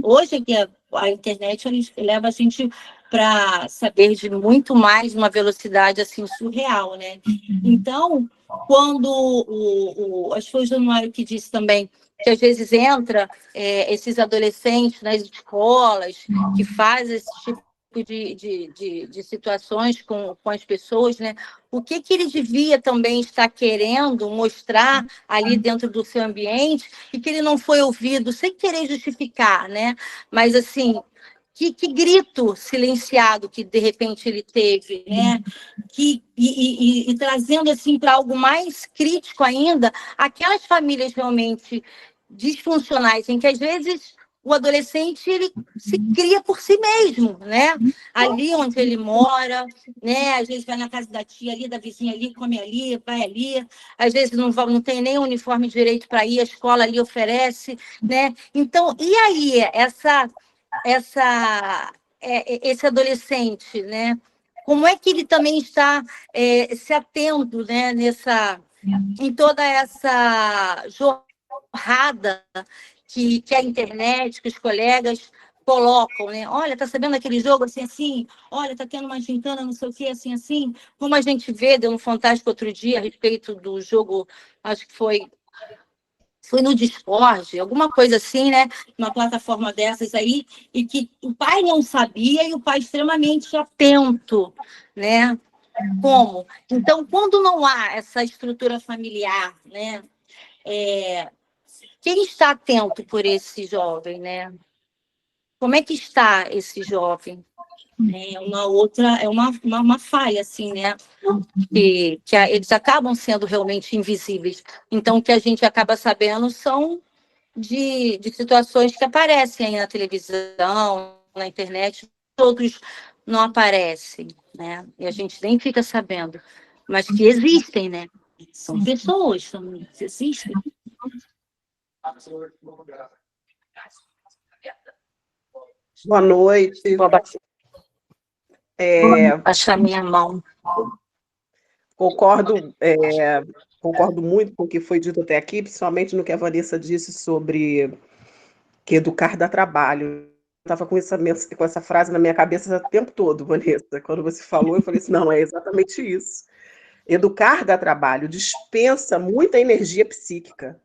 Hoje que a internet leva a gente para saber de muito mais, uma velocidade assim surreal, né? Então, quando acho que foi o Januário que disse também que às vezes entra esses adolescentes nas escolas que fazem esse tipo de situações com as pessoas, né? O que ele devia também estar querendo mostrar ali dentro do seu ambiente e que ele não foi ouvido, sem querer justificar, né? Mas, assim, que grito silenciado que, de repente, ele teve, né? E trazendo, assim, para algo mais crítico ainda, aquelas famílias realmente disfuncionais, em que, às vezes, o adolescente ele se cria por si mesmo, né? Ali onde ele mora, né? Às vezes vai na casa da tia ali, da vizinha ali, come ali, vai ali. Às vezes não tem nem uniforme direito para ir, a escola ali oferece, né? Então, e aí esse adolescente, né? Como é que ele também está se atendo, né? Em toda essa jorrada que a internet, que os colegas colocam, né? Olha, tá sabendo aquele jogo assim? Olha, tá tendo uma gincana, não sei o quê, assim. Como a gente vê, deu um Fantástico outro dia a respeito do jogo, acho que foi no Discord, alguma coisa assim, né? Uma plataforma dessas aí, e que o pai não sabia e o pai extremamente atento, né? Como? Então, quando não há essa estrutura familiar, né? Quem está atento por esse jovem, né? Como é que está esse jovem? É uma falha, assim, né? Eles acabam sendo realmente invisíveis. Então, o que a gente acaba sabendo são de situações que aparecem aí na televisão, na internet, outros não aparecem, né? E a gente nem fica sabendo, mas que existem, né? São pessoas, existem. Boa noite. Vou achar minha mão. Concordo, concordo muito com o que foi dito até aqui, principalmente no que a Vanessa disse sobre que educar dá trabalho. Eu estava com essa frase na minha cabeça o tempo todo, Vanessa. Quando você falou, eu falei assim, não, é exatamente isso. Educar dá trabalho, dispensa muita energia psíquica.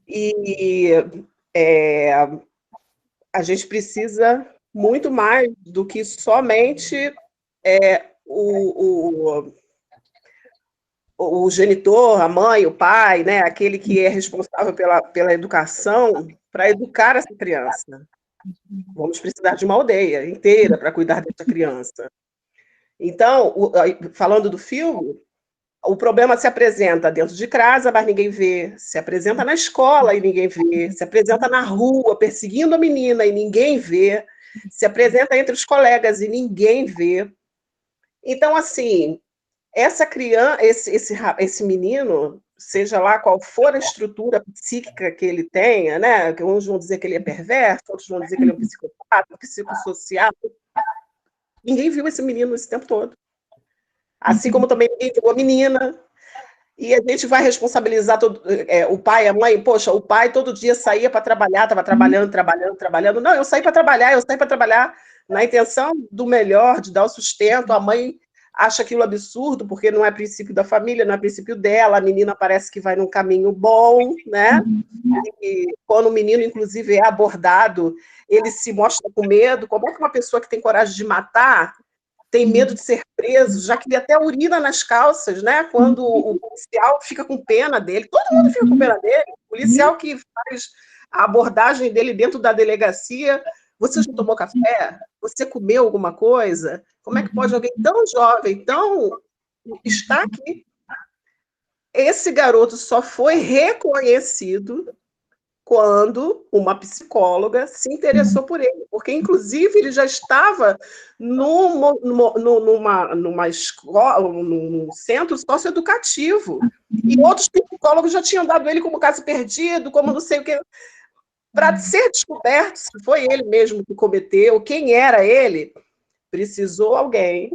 E a gente precisa muito mais do que somente o genitor, a mãe, o pai, né, aquele que é responsável pela educação, para educar essa criança. Vamos precisar de uma aldeia inteira para cuidar dessa criança. Então, falando do filme, o problema se apresenta dentro de casa, mas ninguém vê, se apresenta na escola e ninguém vê, se apresenta na rua, perseguindo a menina e ninguém vê, se apresenta entre os colegas e ninguém vê. Então, assim, essa criança, esse menino, seja lá qual for a estrutura psíquica que ele tenha, né? Uns vão dizer que ele é perverso, outros vão dizer que ele é um psicopata, psicossocial. Ninguém viu esse menino esse tempo todo. Assim como também ninguém viu a menina. E a gente vai responsabilizar o pai, a mãe. Poxa, o pai todo dia saía para trabalhar, estava trabalhando. Não, eu saí para trabalhar na intenção do melhor, de dar o sustento. A mãe acha aquilo absurdo, porque não é princípio da família, não é princípio dela. A menina parece que vai num caminho bom, né? E quando o menino, inclusive, é abordado, ele se mostra com medo. Como é que uma pessoa que tem coragem de matar tem medo de ser preso, já que ele até urina nas calças, né? Quando o policial fica com pena dele, todo mundo fica com pena dele. O policial que faz a abordagem dele dentro da delegacia, você já tomou café? Você comeu alguma coisa? Como é que pode alguém tão jovem, estar aqui? Esse garoto só foi reconhecido quando uma psicóloga se interessou por ele, porque, inclusive, ele já estava numa escola, num centro socioeducativo, e outros psicólogos já tinham dado ele como caso perdido, como não sei o que, para ser descoberto se foi ele mesmo que cometeu, quem era ele, precisou alguém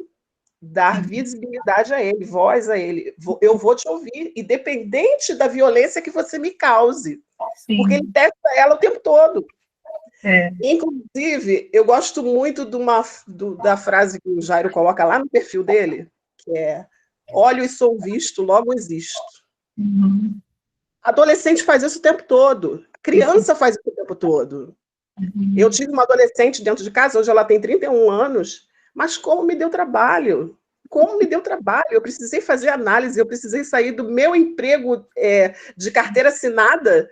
dar visibilidade a ele, voz a ele. Eu vou te ouvir, independente da violência que você me cause. Sim. Porque ele testa ela o tempo todo. Inclusive, eu gosto muito da frase que o Jairo coloca lá no perfil dele, que é: olho e sou visto, logo existo. Uhum. Adolescente faz isso o tempo todo. Criança faz isso o tempo todo. Uhum. Eu tive uma adolescente dentro de casa, hoje ela tem 31 anos, mas como me deu trabalho. Eu precisei fazer análise, eu precisei sair do meu emprego de carteira assinada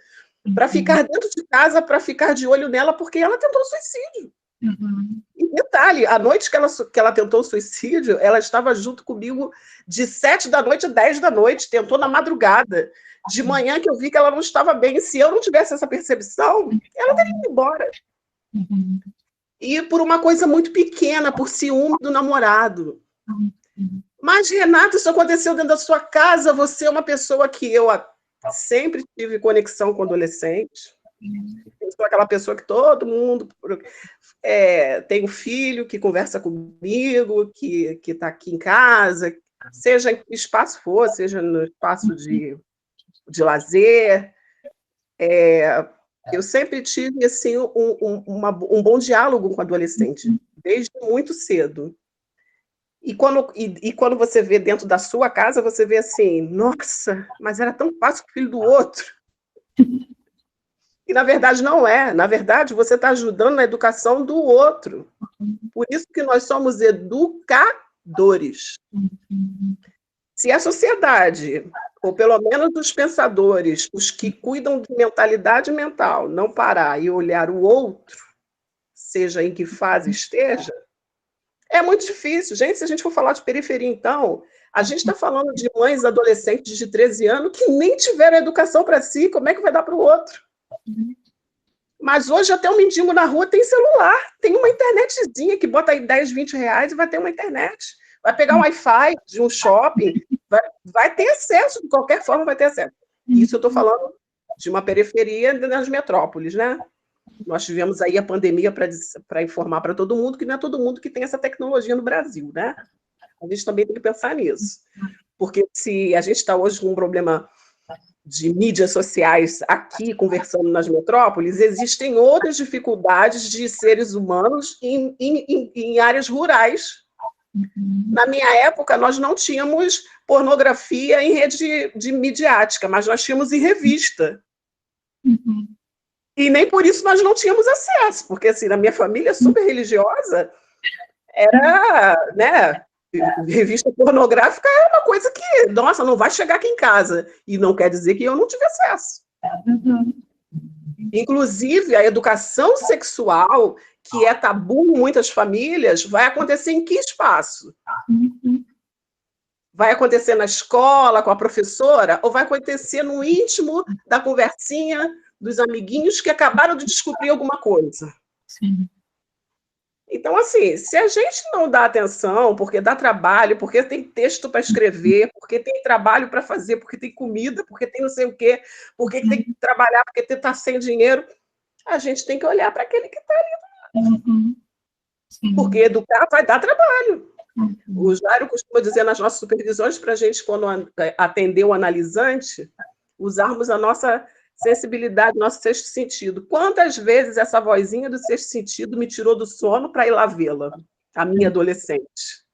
para ficar dentro de casa, para ficar de olho nela, porque ela tentou suicídio. Uhum. E detalhe, a noite que ela tentou suicídio, ela estava junto comigo de 7 da noite a 10 da noite, tentou na madrugada. De manhã que eu vi que ela não estava bem, e se eu não tivesse essa percepção, ela teria ido embora. Uhum. E por uma coisa muito pequena, por ciúme do namorado. Uhum. Mas, Renata, isso aconteceu dentro da sua casa, você é uma pessoa que eu sempre tive conexão com adolescente. Eu sou aquela pessoa que todo mundo tem um filho que conversa comigo, que está aqui em casa, seja em que espaço for, seja no espaço de lazer. Eu sempre tive assim, um bom diálogo com adolescente, desde muito cedo. E quando você vê dentro da sua casa, você vê assim, nossa, mas era tão fácil com o filho do outro. E, na verdade, não é. Na verdade, você está ajudando na educação do outro. Por isso que nós somos educadores. Se a sociedade, ou pelo menos os pensadores, os que cuidam de mentalidade mental, não parar e olhar o outro, seja em que fase esteja, é muito difícil. Gente, se a gente for falar de periferia, então, a gente está falando de mães adolescentes de 13 anos que nem tiveram educação para si, como é que vai dar para o outro? Mas hoje até um mendigo na rua tem celular, tem uma internetzinha que bota aí 10, 20 reais e vai ter uma internet. Vai pegar um Wi-Fi de um shopping, vai ter acesso, de qualquer forma vai ter acesso. Isso eu estou falando de uma periferia nas metrópoles, né? Nós tivemos aí a pandemia para informar para todo mundo que não é todo mundo que tem essa tecnologia no Brasil, né? A gente também tem que pensar nisso. Porque se a gente está hoje com um problema de mídias sociais aqui, conversando nas metrópoles, existem outras dificuldades de seres humanos em áreas rurais. Na minha época, nós não tínhamos pornografia em rede de midiática, mas nós tínhamos em revista. E nem por isso nós não tínhamos acesso, porque assim, na minha família super religiosa, era, né, revista pornográfica é uma coisa que, nossa, não vai chegar aqui em casa. E não quer dizer que eu não tive acesso. Inclusive, a educação sexual, que é tabu em muitas famílias, vai acontecer em que espaço? Vai acontecer na escola, com a professora, ou vai acontecer no íntimo da conversinha dos amiguinhos que acabaram de descobrir alguma coisa? Sim. Então, assim, se a gente não dá atenção, porque dá trabalho, porque tem texto para escrever, porque tem trabalho para fazer, porque tem comida, porque tem não sei o quê, porque tem que trabalhar, porque está sem dinheiro, a gente tem que olhar para aquele que está ali. Porque educar vai dar trabalho. O Jairo costuma dizer nas nossas supervisões para a gente, quando atender o analisante, usarmos a nossa sensibilidade, nosso sexto sentido. Quantas vezes essa vozinha do sexto sentido me tirou do sono para ir lá vê-la, a minha adolescente?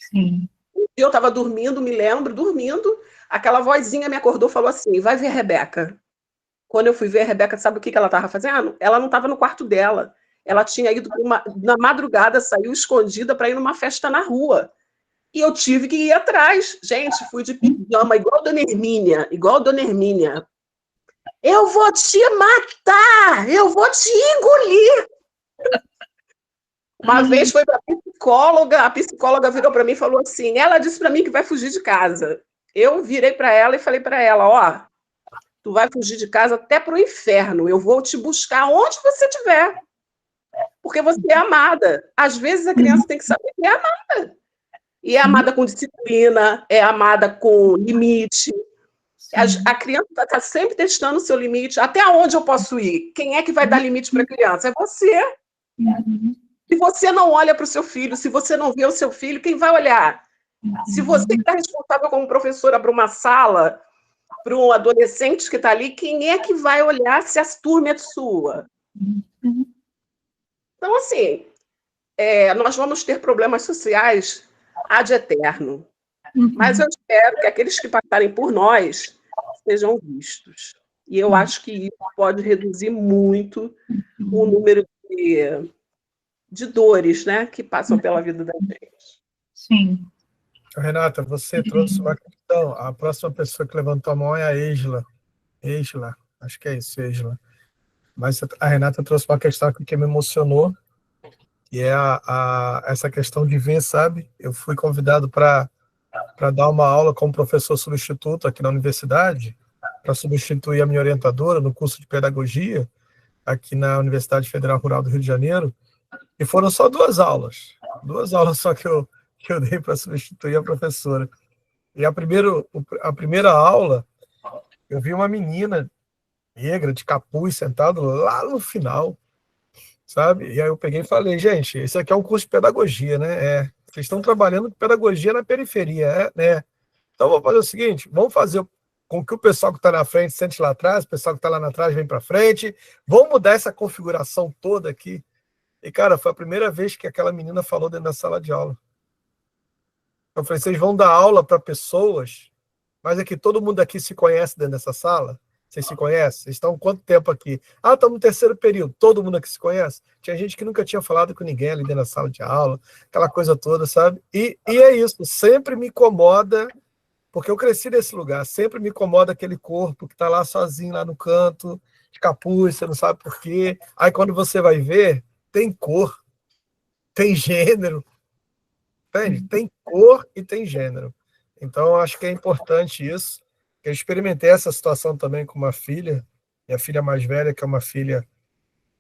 Sim. Eu estava dormindo, me lembro, dormindo, aquela vozinha me acordou e falou assim, vai ver a Rebeca. Quando eu fui ver a Rebeca, sabe o que ela estava fazendo? Ela não estava no quarto dela. Ela tinha ido na madrugada, saiu escondida para ir numa festa na rua. E eu tive que ir atrás. Gente, fui de pijama, igual a Dona Hermínia, Eu vou te matar! Eu vou te engolir! Uma vez foi para a psicóloga virou para mim e falou assim, ela disse para mim que vai fugir de casa. Eu virei para ela e falei para ela, ó, tu vai fugir de casa até para o inferno, eu vou te buscar onde você estiver. Porque você é amada. Às vezes a criança tem que saber que é amada. E é amada com disciplina, é amada com limite. A criança está sempre testando o seu limite. Até onde eu posso ir? Quem é que vai dar limite para a criança? É você. Se você não olha para o seu filho, se você não vê o seu filho, quem vai olhar? Se você que está responsável como professora para uma sala, para um adolescente que está ali, quem é que vai olhar se a turma é sua? Então, assim, nós vamos ter problemas sociais ad eterno. Mas eu espero que aqueles que passarem por nós sejam vistos. E eu acho que isso pode reduzir muito o número de dores, né, que passam pela vida da gente. Sim. Renata, você trouxe uma questão. A próxima pessoa que levantou a mão é a Esla. Esla, acho que é isso, Esla. Mas a Renata trouxe uma questão aqui que me emocionou, que é essa questão de ver, sabe? Eu fui convidado para dar uma aula como professor substituto aqui na universidade, para substituir a minha orientadora no curso de pedagogia, aqui na Universidade Federal Rural do Rio de Janeiro, e foram só 2 aulas só que eu dei para substituir a professora. E a primeira aula, eu vi uma menina negra, de capuz, sentado lá no final, sabe? E aí eu peguei e falei, gente, esse aqui é um curso de pedagogia, né? Vocês estão trabalhando com pedagogia na periferia, né? Então vamos fazer o seguinte, vamos fazer com que o pessoal que está na frente sente lá atrás, o pessoal que está lá atrás vem para frente, vamos mudar essa configuração toda aqui. E, cara, foi a primeira vez que aquela menina falou dentro da sala de aula. Eu falei, vocês vão dar aula para pessoas, mas é que todo mundo aqui se conhece dentro dessa sala? Vocês se conhecem? Vocês estão há quanto tempo aqui? Ah, estamos no 3º período. Todo mundo aqui se conhece? Tinha gente que nunca tinha falado com ninguém ali dentro da sala de aula, aquela coisa toda, sabe? E é isso, sempre me incomoda, porque eu cresci nesse lugar, sempre me incomoda aquele corpo que está lá sozinho, lá no canto, de capuz, você não sabe por quê. Aí quando você vai ver, tem cor, tem gênero, entende? Tem cor e tem gênero. Então, eu acho que é importante isso. Eu experimentei essa situação também com uma filha, minha filha mais velha, que é uma filha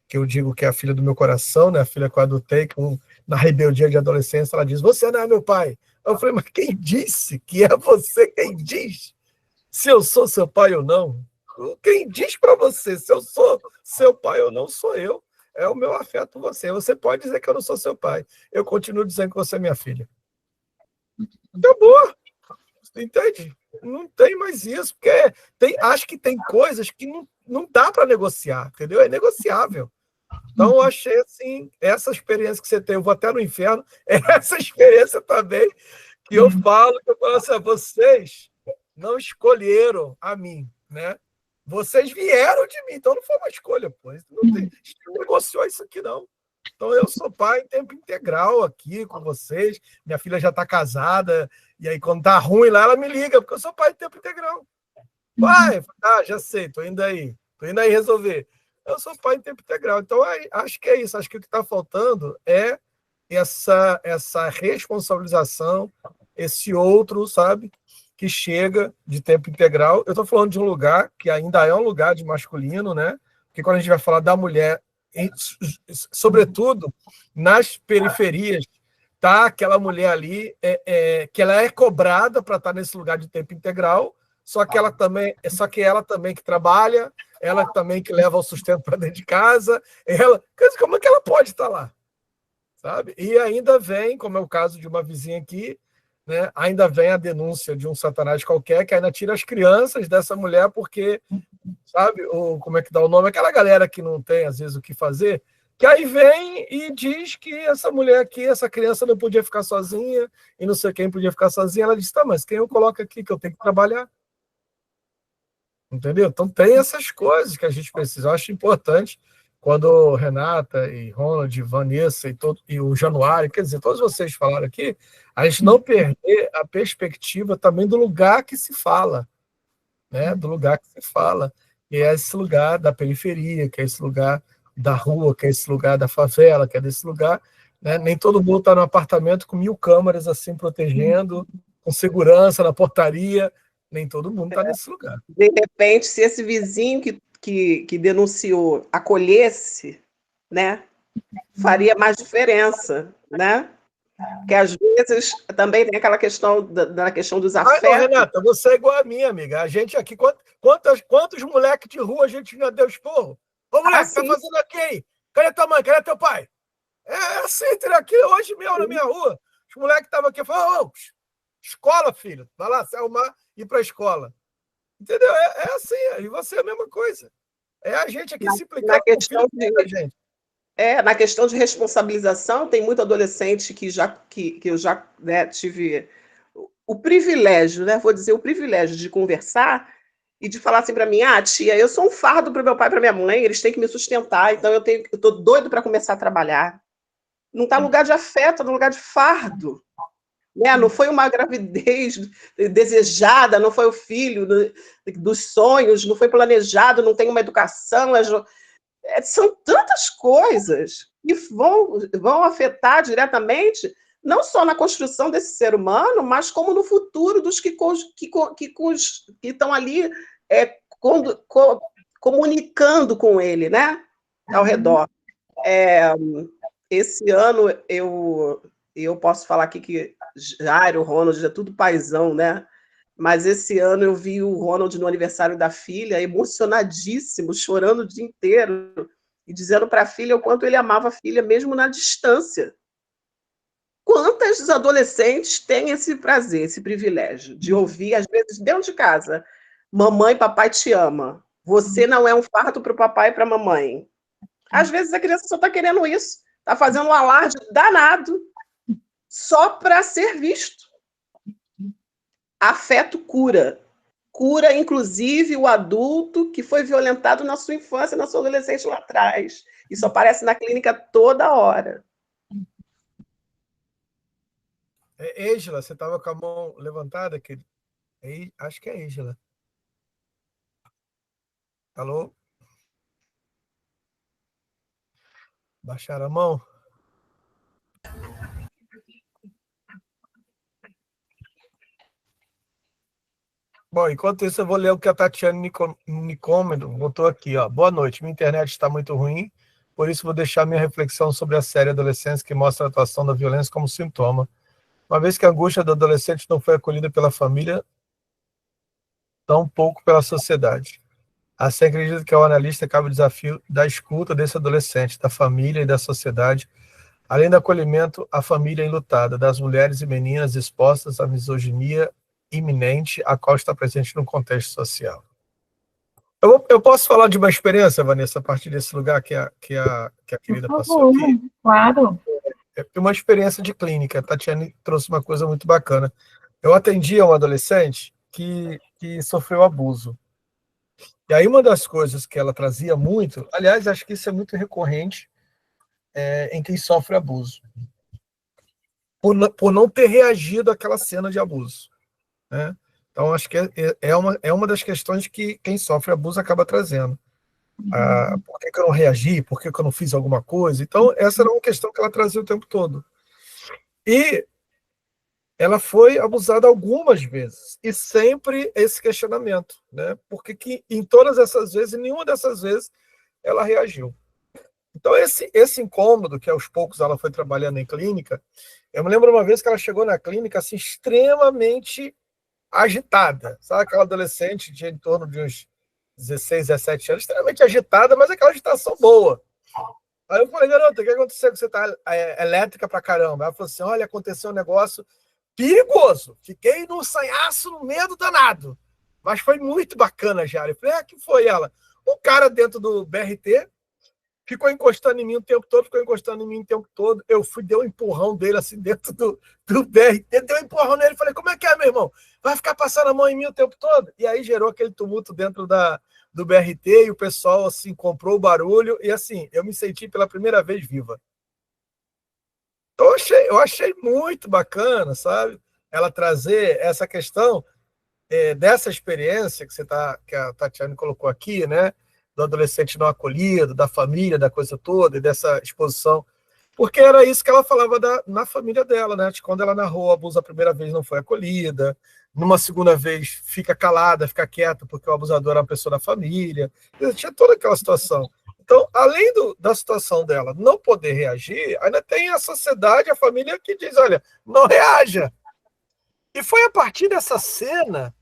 que eu digo que é a filha do meu coração, né? A filha que eu adotei, na rebeldia de adolescência, ela diz, você não é meu pai. Eu falei, mas quem disse que é você? Quem diz se eu sou seu pai ou não? Quem diz para você se eu sou seu pai ou não sou eu? É o meu afeto por você. Você pode dizer que eu não sou seu pai. Eu continuo dizendo que você é minha filha. Acabou. Entende? Não tem mais isso, porque acho que tem coisas que não dá para negociar, entendeu? É negociável. Então, eu achei assim, essa experiência que você tem, eu vou até no inferno, essa experiência também, que eu falo assim, vocês não escolheram a mim, né? Vocês vieram de mim, então não foi uma escolha, pô. Não negociou isso aqui, não. Então, eu sou pai em tempo integral aqui com vocês. Minha filha já está casada, e aí, quando tá ruim lá, ela me liga, porque eu sou pai em tempo integral. Pai, já sei, tô indo aí resolver. Eu sou pai em tempo integral. Então, acho que é isso. Acho que o que está faltando é essa responsabilização, esse outro, sabe, que chega de tempo integral. Eu estou falando de um lugar que ainda é um lugar de masculino, né? Porque quando a gente vai falar da mulher, sobretudo nas periferias, tá aquela mulher ali que ela é cobrada para estar nesse lugar de tempo integral, só que ela também que trabalha, ela também que leva o sustento para dentro de casa, como é que ela pode estar lá? Sabe? E ainda vem, como é o caso de uma vizinha aqui, né, ainda vem a denúncia de um satanás qualquer que ainda tira as crianças dessa mulher porque, sabe, como é que dá o nome? Aquela galera que não tem, às vezes, o que fazer, que aí vem e diz que essa mulher aqui, essa criança não podia ficar sozinha, e não sei quem podia ficar sozinha. Ela disse, tá, mas quem eu coloco aqui que eu tenho que trabalhar? Entendeu? Então tem essas coisas que a gente precisa. Eu acho importante quando Renata e Ronald, Vanessa e o Januário, quer dizer, todos vocês falaram aqui, a gente não perder a perspectiva também do lugar que se fala, né? Do lugar que se fala, que é esse lugar da periferia, que é esse lugar da rua, que é esse lugar da favela, que é desse lugar, né? Nem todo mundo está no apartamento com 1000 câmeras assim protegendo, com segurança na portaria, nem todo mundo está nesse lugar. De repente, se esse vizinho que denunciou acolhesse, né, faria mais diferença, né? Porque às vezes também tem aquela questão da questão dos afetos. Não, Renata, você é igual a mim, amiga. A gente aqui, quantos moleques de rua a gente já deu esporro? Ô, moleque, tá fazendo aqui? Cadê tua mãe? Cadê teu pai? É assim, aqui hoje mesmo na minha rua. Os moleques estavam aqui, falaram, escola, filho, vai lá se arrumar e ir para a escola. Entendeu? É assim, e você é a mesma coisa. É a gente aqui se implicando com o filho da gente. Na questão de responsabilização, tem muito adolescente que eu já, né, tive o privilégio, né, vou dizer o privilégio de conversar e de falar assim para mim, tia, eu sou um fardo para meu pai e para minha mãe, eles têm que me sustentar, então eu tô doido para começar a trabalhar. Não está no lugar de afeto, está no lugar de fardo. Né? Não foi uma gravidez desejada, não foi o filho dos sonhos, não foi planejado, não tem uma educação. São tantas coisas que vão afetar diretamente, não só na construção desse ser humano, mas como no futuro dos que estão ali comunicando com ele, né? Ao redor. Esse ano, eu posso falar aqui que Jairo, o Ronald, é tudo paizão, né? Mas esse ano eu vi o Ronald no aniversário da filha, emocionadíssimo, chorando o dia inteiro, e dizendo para a filha o quanto ele amava a filha, mesmo na distância. Quantas adolescentes têm esse prazer, esse privilégio de ouvir, às vezes, dentro de casa, mamãe, papai te ama, você não é um fardo para o papai e para a mamãe. Às vezes a criança só está querendo isso, está fazendo um alarde danado, só para ser visto. Afeto cura. Cura, inclusive, o adulto que foi violentado na sua infância, na sua adolescência lá atrás. Isso aparece na clínica toda hora. Ângela, você estava com a mão levantada? Acho que é Ângela. Alô? Baixaram a mão? Bom, enquanto isso, eu vou ler o que a Tatiana Nicômedo botou aqui. Ó. Boa noite, minha internet está muito ruim, por isso vou deixar minha reflexão sobre a série Adolescência, que mostra a atuação da violência como sintoma. Uma vez que a angústia do adolescente não foi acolhida pela família, tampouco pela sociedade. Assim, acredito que ao analista cabe o desafio da escuta desse adolescente, da família e da sociedade, além do acolhimento à família enlutada, das mulheres e meninas expostas à misoginia iminente, a qual está presente no contexto social. Eu posso falar de uma experiência, Vanessa, a partir desse lugar que a querida passou aqui? Claro. É uma experiência de clínica. A Tatiane trouxe uma coisa muito bacana. Eu atendia um adolescente que sofreu abuso. E aí uma das coisas que ela trazia muito, aliás, acho que isso é muito recorrente em quem sofre abuso, por não ter reagido àquela cena de abuso, né? Então, acho que é uma das questões que quem sofre abuso acaba trazendo. Por que eu não reagi? Por que eu não fiz alguma coisa? Então, essa era uma questão que ela trazia o tempo todo. E ela foi abusada algumas vezes, e sempre esse questionamento, né? Porque que em todas essas vezes, em nenhuma dessas vezes, ela reagiu. Então, esse incômodo, que aos poucos ela foi trabalhando em clínica, eu me lembro uma vez que ela chegou na clínica assim, extremamente agitada, sabe? Aquela adolescente de em torno de uns 16, 17 anos, extremamente agitada, mas aquela agitação boa. Aí eu falei, garota, o que aconteceu que você tá elétrica pra caramba? Ela falou assim, olha, aconteceu um negócio perigoso, fiquei num sanhaço, no medo danado, mas foi muito bacana, Jara. Eu falei, que foi ela? Um cara dentro do BRT, ficou encostando em mim o tempo todo, eu fui, dei um empurrão dele assim dentro do BRT, dei um empurrão nele, falei, como é que é, meu irmão? Vai ficar passando a mão em mim o tempo todo? E aí gerou aquele tumulto dentro do BRT, e o pessoal, assim, comprou o barulho, e assim, eu me senti pela primeira vez viva. Então eu achei muito bacana, sabe? Ela trazer essa questão dessa experiência que a Tatiane colocou aqui, né? Do adolescente não acolhido, da família, da coisa toda, e dessa exposição. Porque era isso que ela falava na família dela, né? Quando ela narrou o abuso a primeira vez, não foi acolhida. Numa segunda vez, fica calada, fica quieta, porque o abusador era uma pessoa da família. Tinha toda aquela situação. Então, além da situação dela não poder reagir, ainda tem a sociedade, a família que diz, olha, não reaja. E foi a partir dessa cena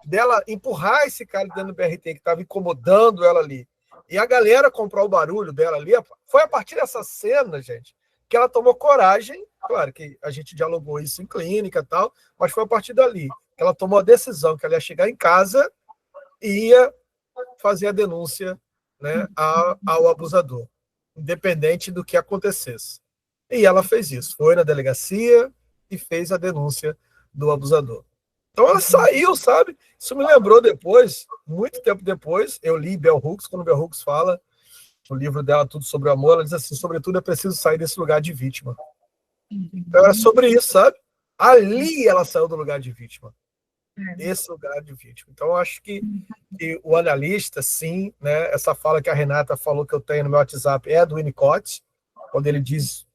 dela empurrar esse cara dentro do BRT que estava incomodando ela ali, e a galera comprar o barulho dela ali, foi a partir dessa cena, gente, que ela tomou coragem. Claro que a gente dialogou isso em clínica e tal, mas foi a partir dali que ela tomou a decisão que ela ia chegar em casa e ia fazer a denúncia, né, ao abusador, independente do que acontecesse. E ela fez isso, foi na delegacia e fez a denúncia do abusador. Então ela saiu, sabe? Isso me lembrou depois, muito tempo depois, eu li Bell Hooks, quando Bell Hooks fala no livro dela, Tudo sobre o Amor, ela diz assim, sobretudo é preciso sair desse lugar de vítima. Então era sobre isso, sabe? Ali ela saiu do lugar de vítima. Esse lugar de vítima. Então eu acho que o analista, sim, né? Essa fala que a Renata falou que eu tenho no meu WhatsApp é do Winnicott, quando ele diz,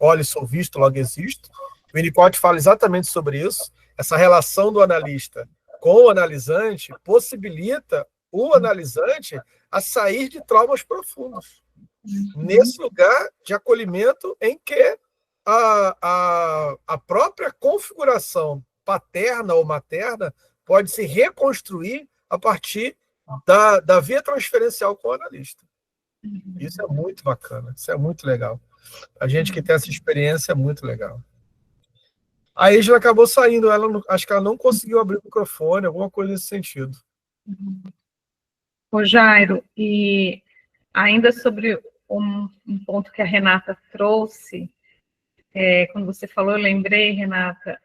olha, sou visto, logo existo. O Winnicott fala exatamente sobre isso. Essa relação do analista com o analisante possibilita o analisante a sair de traumas profundos. Nesse lugar de acolhimento em que a própria configuração paterna ou materna pode se reconstruir a partir da via transferencial com o analista. Isso é muito bacana, isso é muito legal. A gente que tem essa experiência é muito legal. A Ângela acabou saindo, acho que ela não conseguiu abrir o microfone, alguma coisa nesse sentido. Ô Jairo, e ainda sobre um ponto que a Renata trouxe, quando você falou, eu lembrei, Renata,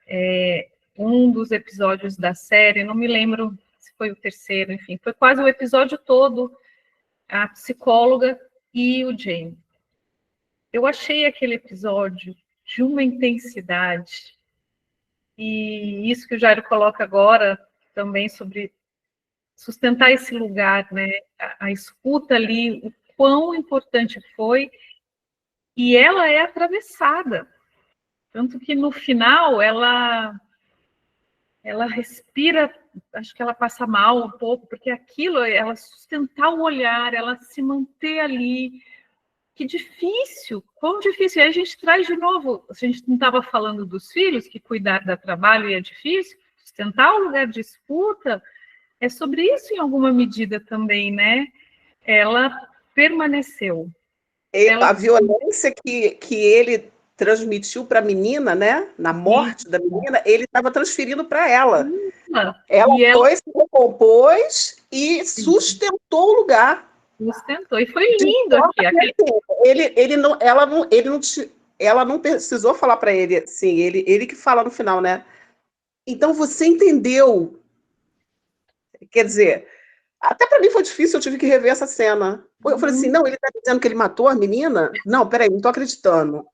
um dos episódios da série, não me lembro se foi o terceiro, enfim, foi quase o episódio todo, a psicóloga e o Jamie. Eu achei aquele episódio de uma intensidade, e isso que o Jairo coloca agora também sobre sustentar esse lugar, né? A escuta ali, o quão importante foi, e ela é atravessada, tanto que no final ela respira, acho que ela passa mal um pouco, porque aquilo, ela sustentar o olhar, ela se manter ali, que difícil, quão difícil. E aí a gente traz de novo, a gente não estava falando dos filhos, que cuidar dá trabalho e é difícil, sustentar o lugar de escuta, é sobre isso em alguma medida também, né? Ela permaneceu. A violência que ele transmitiu para a menina, né? Na morte da menina, ele estava transferindo para ela. Ela foi, se recompôs e sustentou o lugar. Sustentou. E foi lindo aqui. Ela não precisou falar para ele assim, ele que fala no final, né? Então você entendeu. Quer dizer, até para mim foi difícil, eu tive que rever essa cena. Eu falei assim, não, ele está dizendo que ele matou a menina? Não, peraí, não estou acreditando.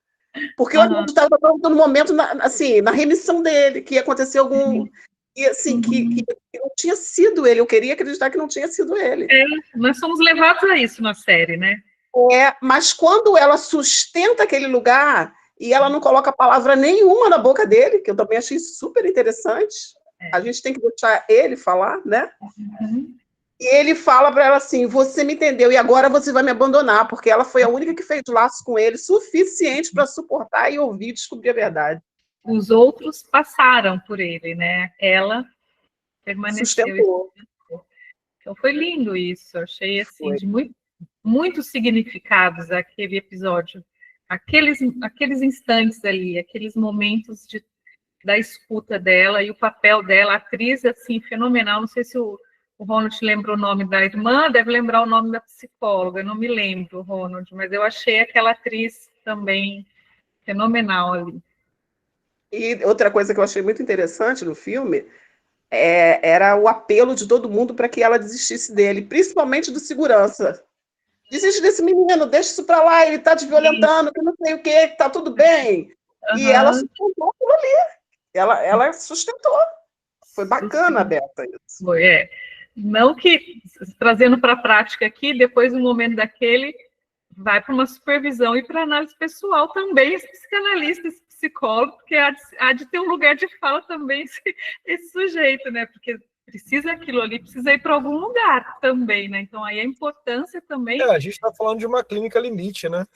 Porque eu estava no momento, assim, na remissão dele, que ia acontecer algum... E assim, que não tinha sido ele, eu queria acreditar que não tinha sido ele. Nós somos levados a isso na série, né? Mas quando ela sustenta aquele lugar e ela não coloca palavra nenhuma na boca dele, que eu também achei super interessante, a gente tem que deixar ele falar, né? E ele fala para ela assim, você me entendeu, e agora você vai me abandonar, porque ela foi a única que fez laço com ele, suficiente para suportar e ouvir e descobrir a verdade. Os outros passaram por ele, né? Ela permaneceu. Sustentou. Então foi lindo isso, achei assim, de muitos significados aquele episódio. Aqueles instantes ali, aqueles momentos da escuta dela e o papel dela, atriz assim, fenomenal. Não sei se o Ronald lembra o nome da irmã, deve lembrar o nome da psicóloga, eu não me lembro, Ronald, mas eu achei aquela atriz também fenomenal ali. E outra coisa que eu achei muito interessante no filme era o apelo de todo mundo para que ela desistisse dele, principalmente do segurança. Desiste desse menino, deixa isso para lá, ele está te violentando, que não sei o quê, que está tudo bem. E ela sustentou aquilo ali. Ela sustentou. Foi bacana, Berta, isso. Foi, Não que, trazendo para a prática aqui, depois do momento daquele, vai para uma supervisão e para análise pessoal também, esse psicanalista, esse psicólogo, porque há de ter um lugar de fala também esse sujeito, né? Porque precisa aquilo ali, precisa ir para algum lugar também, né? Então, aí a importância também... a gente está falando de uma clínica limite, né?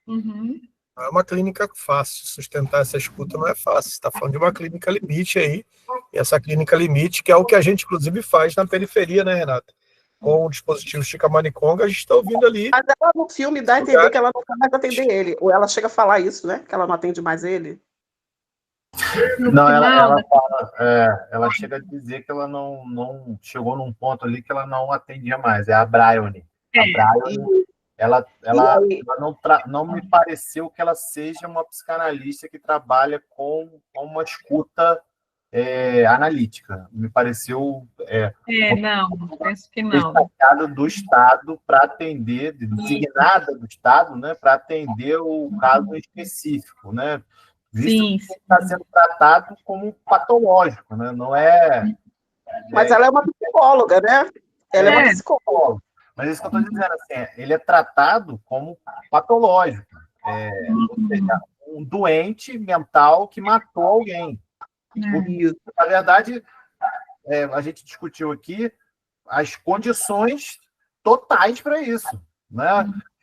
Uhum. Não é uma clínica fácil, sustentar essa escuta não é fácil. Você está falando de uma clínica limite aí, e essa clínica limite, que é o que a gente, inclusive, faz na periferia, né, Renata? Com o dispositivo Chica Maniconga, a gente está ouvindo ali. Mas ela no filme dá a entender que ela não vai mais atender ele. Ou ela chega a falar isso, né? Que ela não atende mais ele. Não, ela fala, ela chega a dizer que ela não chegou num ponto ali que ela não atendia mais. É a Bryony. A Bryony, ela não me pareceu que ela seja uma psicanalista que trabalha com uma escuta analítica. Me pareceu não, penso que não. Destacada do Estado para atender, designada do Estado, né, para atender o caso específico, né? Visto que está sendo tratado como patológico, né? Não é. Mas ela é uma psicóloga, né? Ela é uma psicóloga. Mas isso que eu estou dizendo, assim, ele é tratado como patológico, ou seja, um doente mental que matou alguém. Na verdade, a gente discutiu aqui as condições totais para isso, né?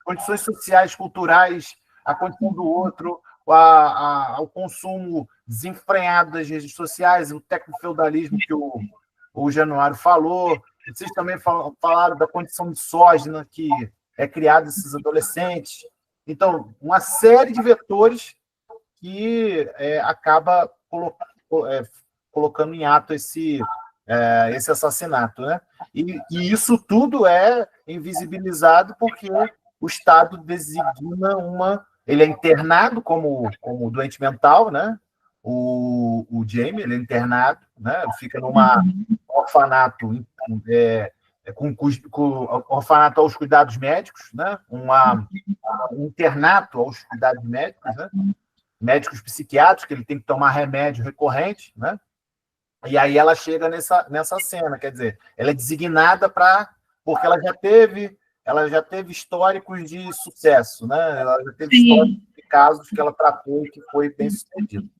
Condições sociais, culturais, a condição do outro, o consumo desenfreado das redes sociais, o tecnofeudalismo que o Januário falou. Vocês também falaram da condição misógina que é criada esses adolescentes. Então, uma série de vetores que acaba colocando em ato esse assassinato, né? E isso tudo é invisibilizado porque o Estado designa ele é internado como doente mental, né? O Jamie, ele é internado, né? Fica num orfanato com orfanato aos cuidados médicos, né? Um internato aos cuidados médicos, né? Médicos psiquiátricos, que ele tem que tomar remédio recorrente, né? E aí ela chega nessa cena, quer dizer, ela é designada porque ela já teve históricos de sucesso, né? Ela já teve históricos de casos que ela tratou e que foi bem sucedido.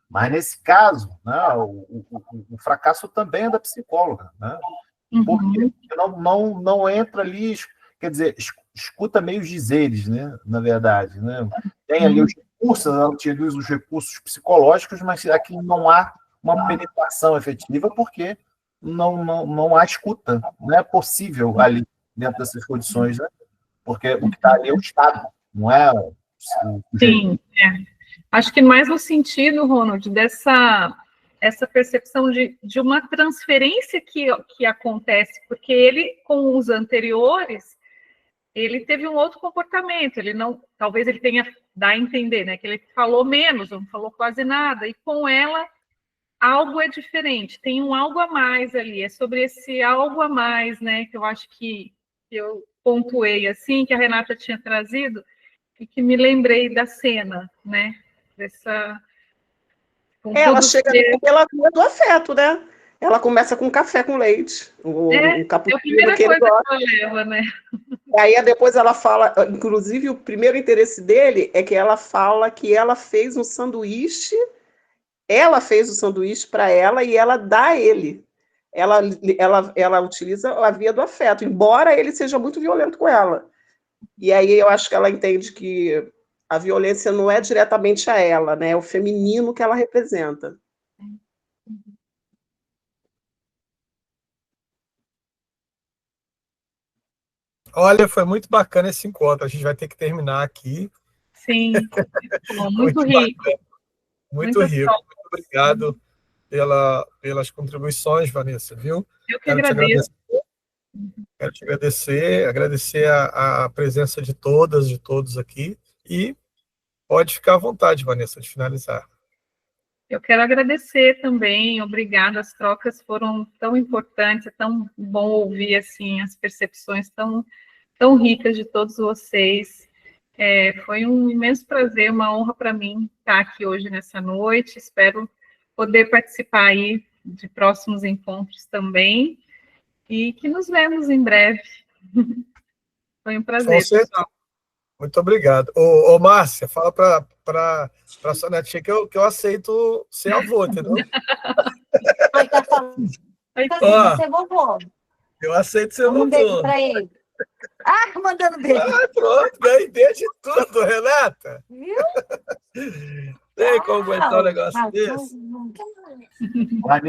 Mas nesse caso, né, o fracasso também é da psicóloga, né? Porque não entra ali, quer dizer, escuta meio os dizeres, né? Na verdade, né? Tem ali os recursos, ela utiliza os recursos psicológicos, mas aqui não há uma penetração efetiva porque não há escuta, não é possível ali dentro dessas condições, né? Porque o que está ali é o Estado, não é Sim, acho que mais no sentido, Ronald, essa percepção de uma transferência que acontece, porque ele, com os anteriores, ele teve um outro comportamento, ele não, talvez ele tenha, dá a entender, né, que ele falou menos, não falou quase nada, e com ela, algo é diferente, tem um algo a mais ali, é sobre esse algo a mais, né, que eu acho que eu pontuei, assim, que a Renata tinha trazido, e que me lembrei da cena, né, dessa... Ela chega pela via do afeto, né? Ela começa com café com leite, um cappuccino é a primeira que ele coisa gosta. que ela leva, né? Aí depois ela fala, inclusive o primeiro interesse dele é que ela fala que ela fez um sanduíche, para ela e ela dá a ele. Ela utiliza a via do afeto, embora ele seja muito violento com ela. E aí eu acho que ela entende que a violência não é diretamente a ela, né? É o feminino que ela representa. Olha, foi muito bacana esse encontro. A gente vai ter que terminar aqui. Sim, muito rico. Muito rico. Muito obrigado pelas contribuições, Vanessa, viu? Eu que agradeço. Quero te agradecer a presença de todas, de todos aqui, e pode ficar à vontade, Vanessa, de finalizar. Eu quero agradecer também, obrigada, as trocas foram tão importantes, é tão bom ouvir, assim, as percepções tão ricas de todos vocês. Foi um imenso prazer, uma honra para mim estar aqui hoje nessa noite, espero poder participar aí de próximos encontros também, e que nos vemos em breve. Foi um prazer, pessoal. Muito obrigado. Ô Márcia, fala para a sua netinha que eu aceito ser avô, entendeu? Ai, tá falando. Você é vovô. Eu aceito ser vovô. Um beijo para ele. Mandando beijo. Pronto, ganhei desde tudo, Renata. Viu? Tem como aguentar um negócio desse?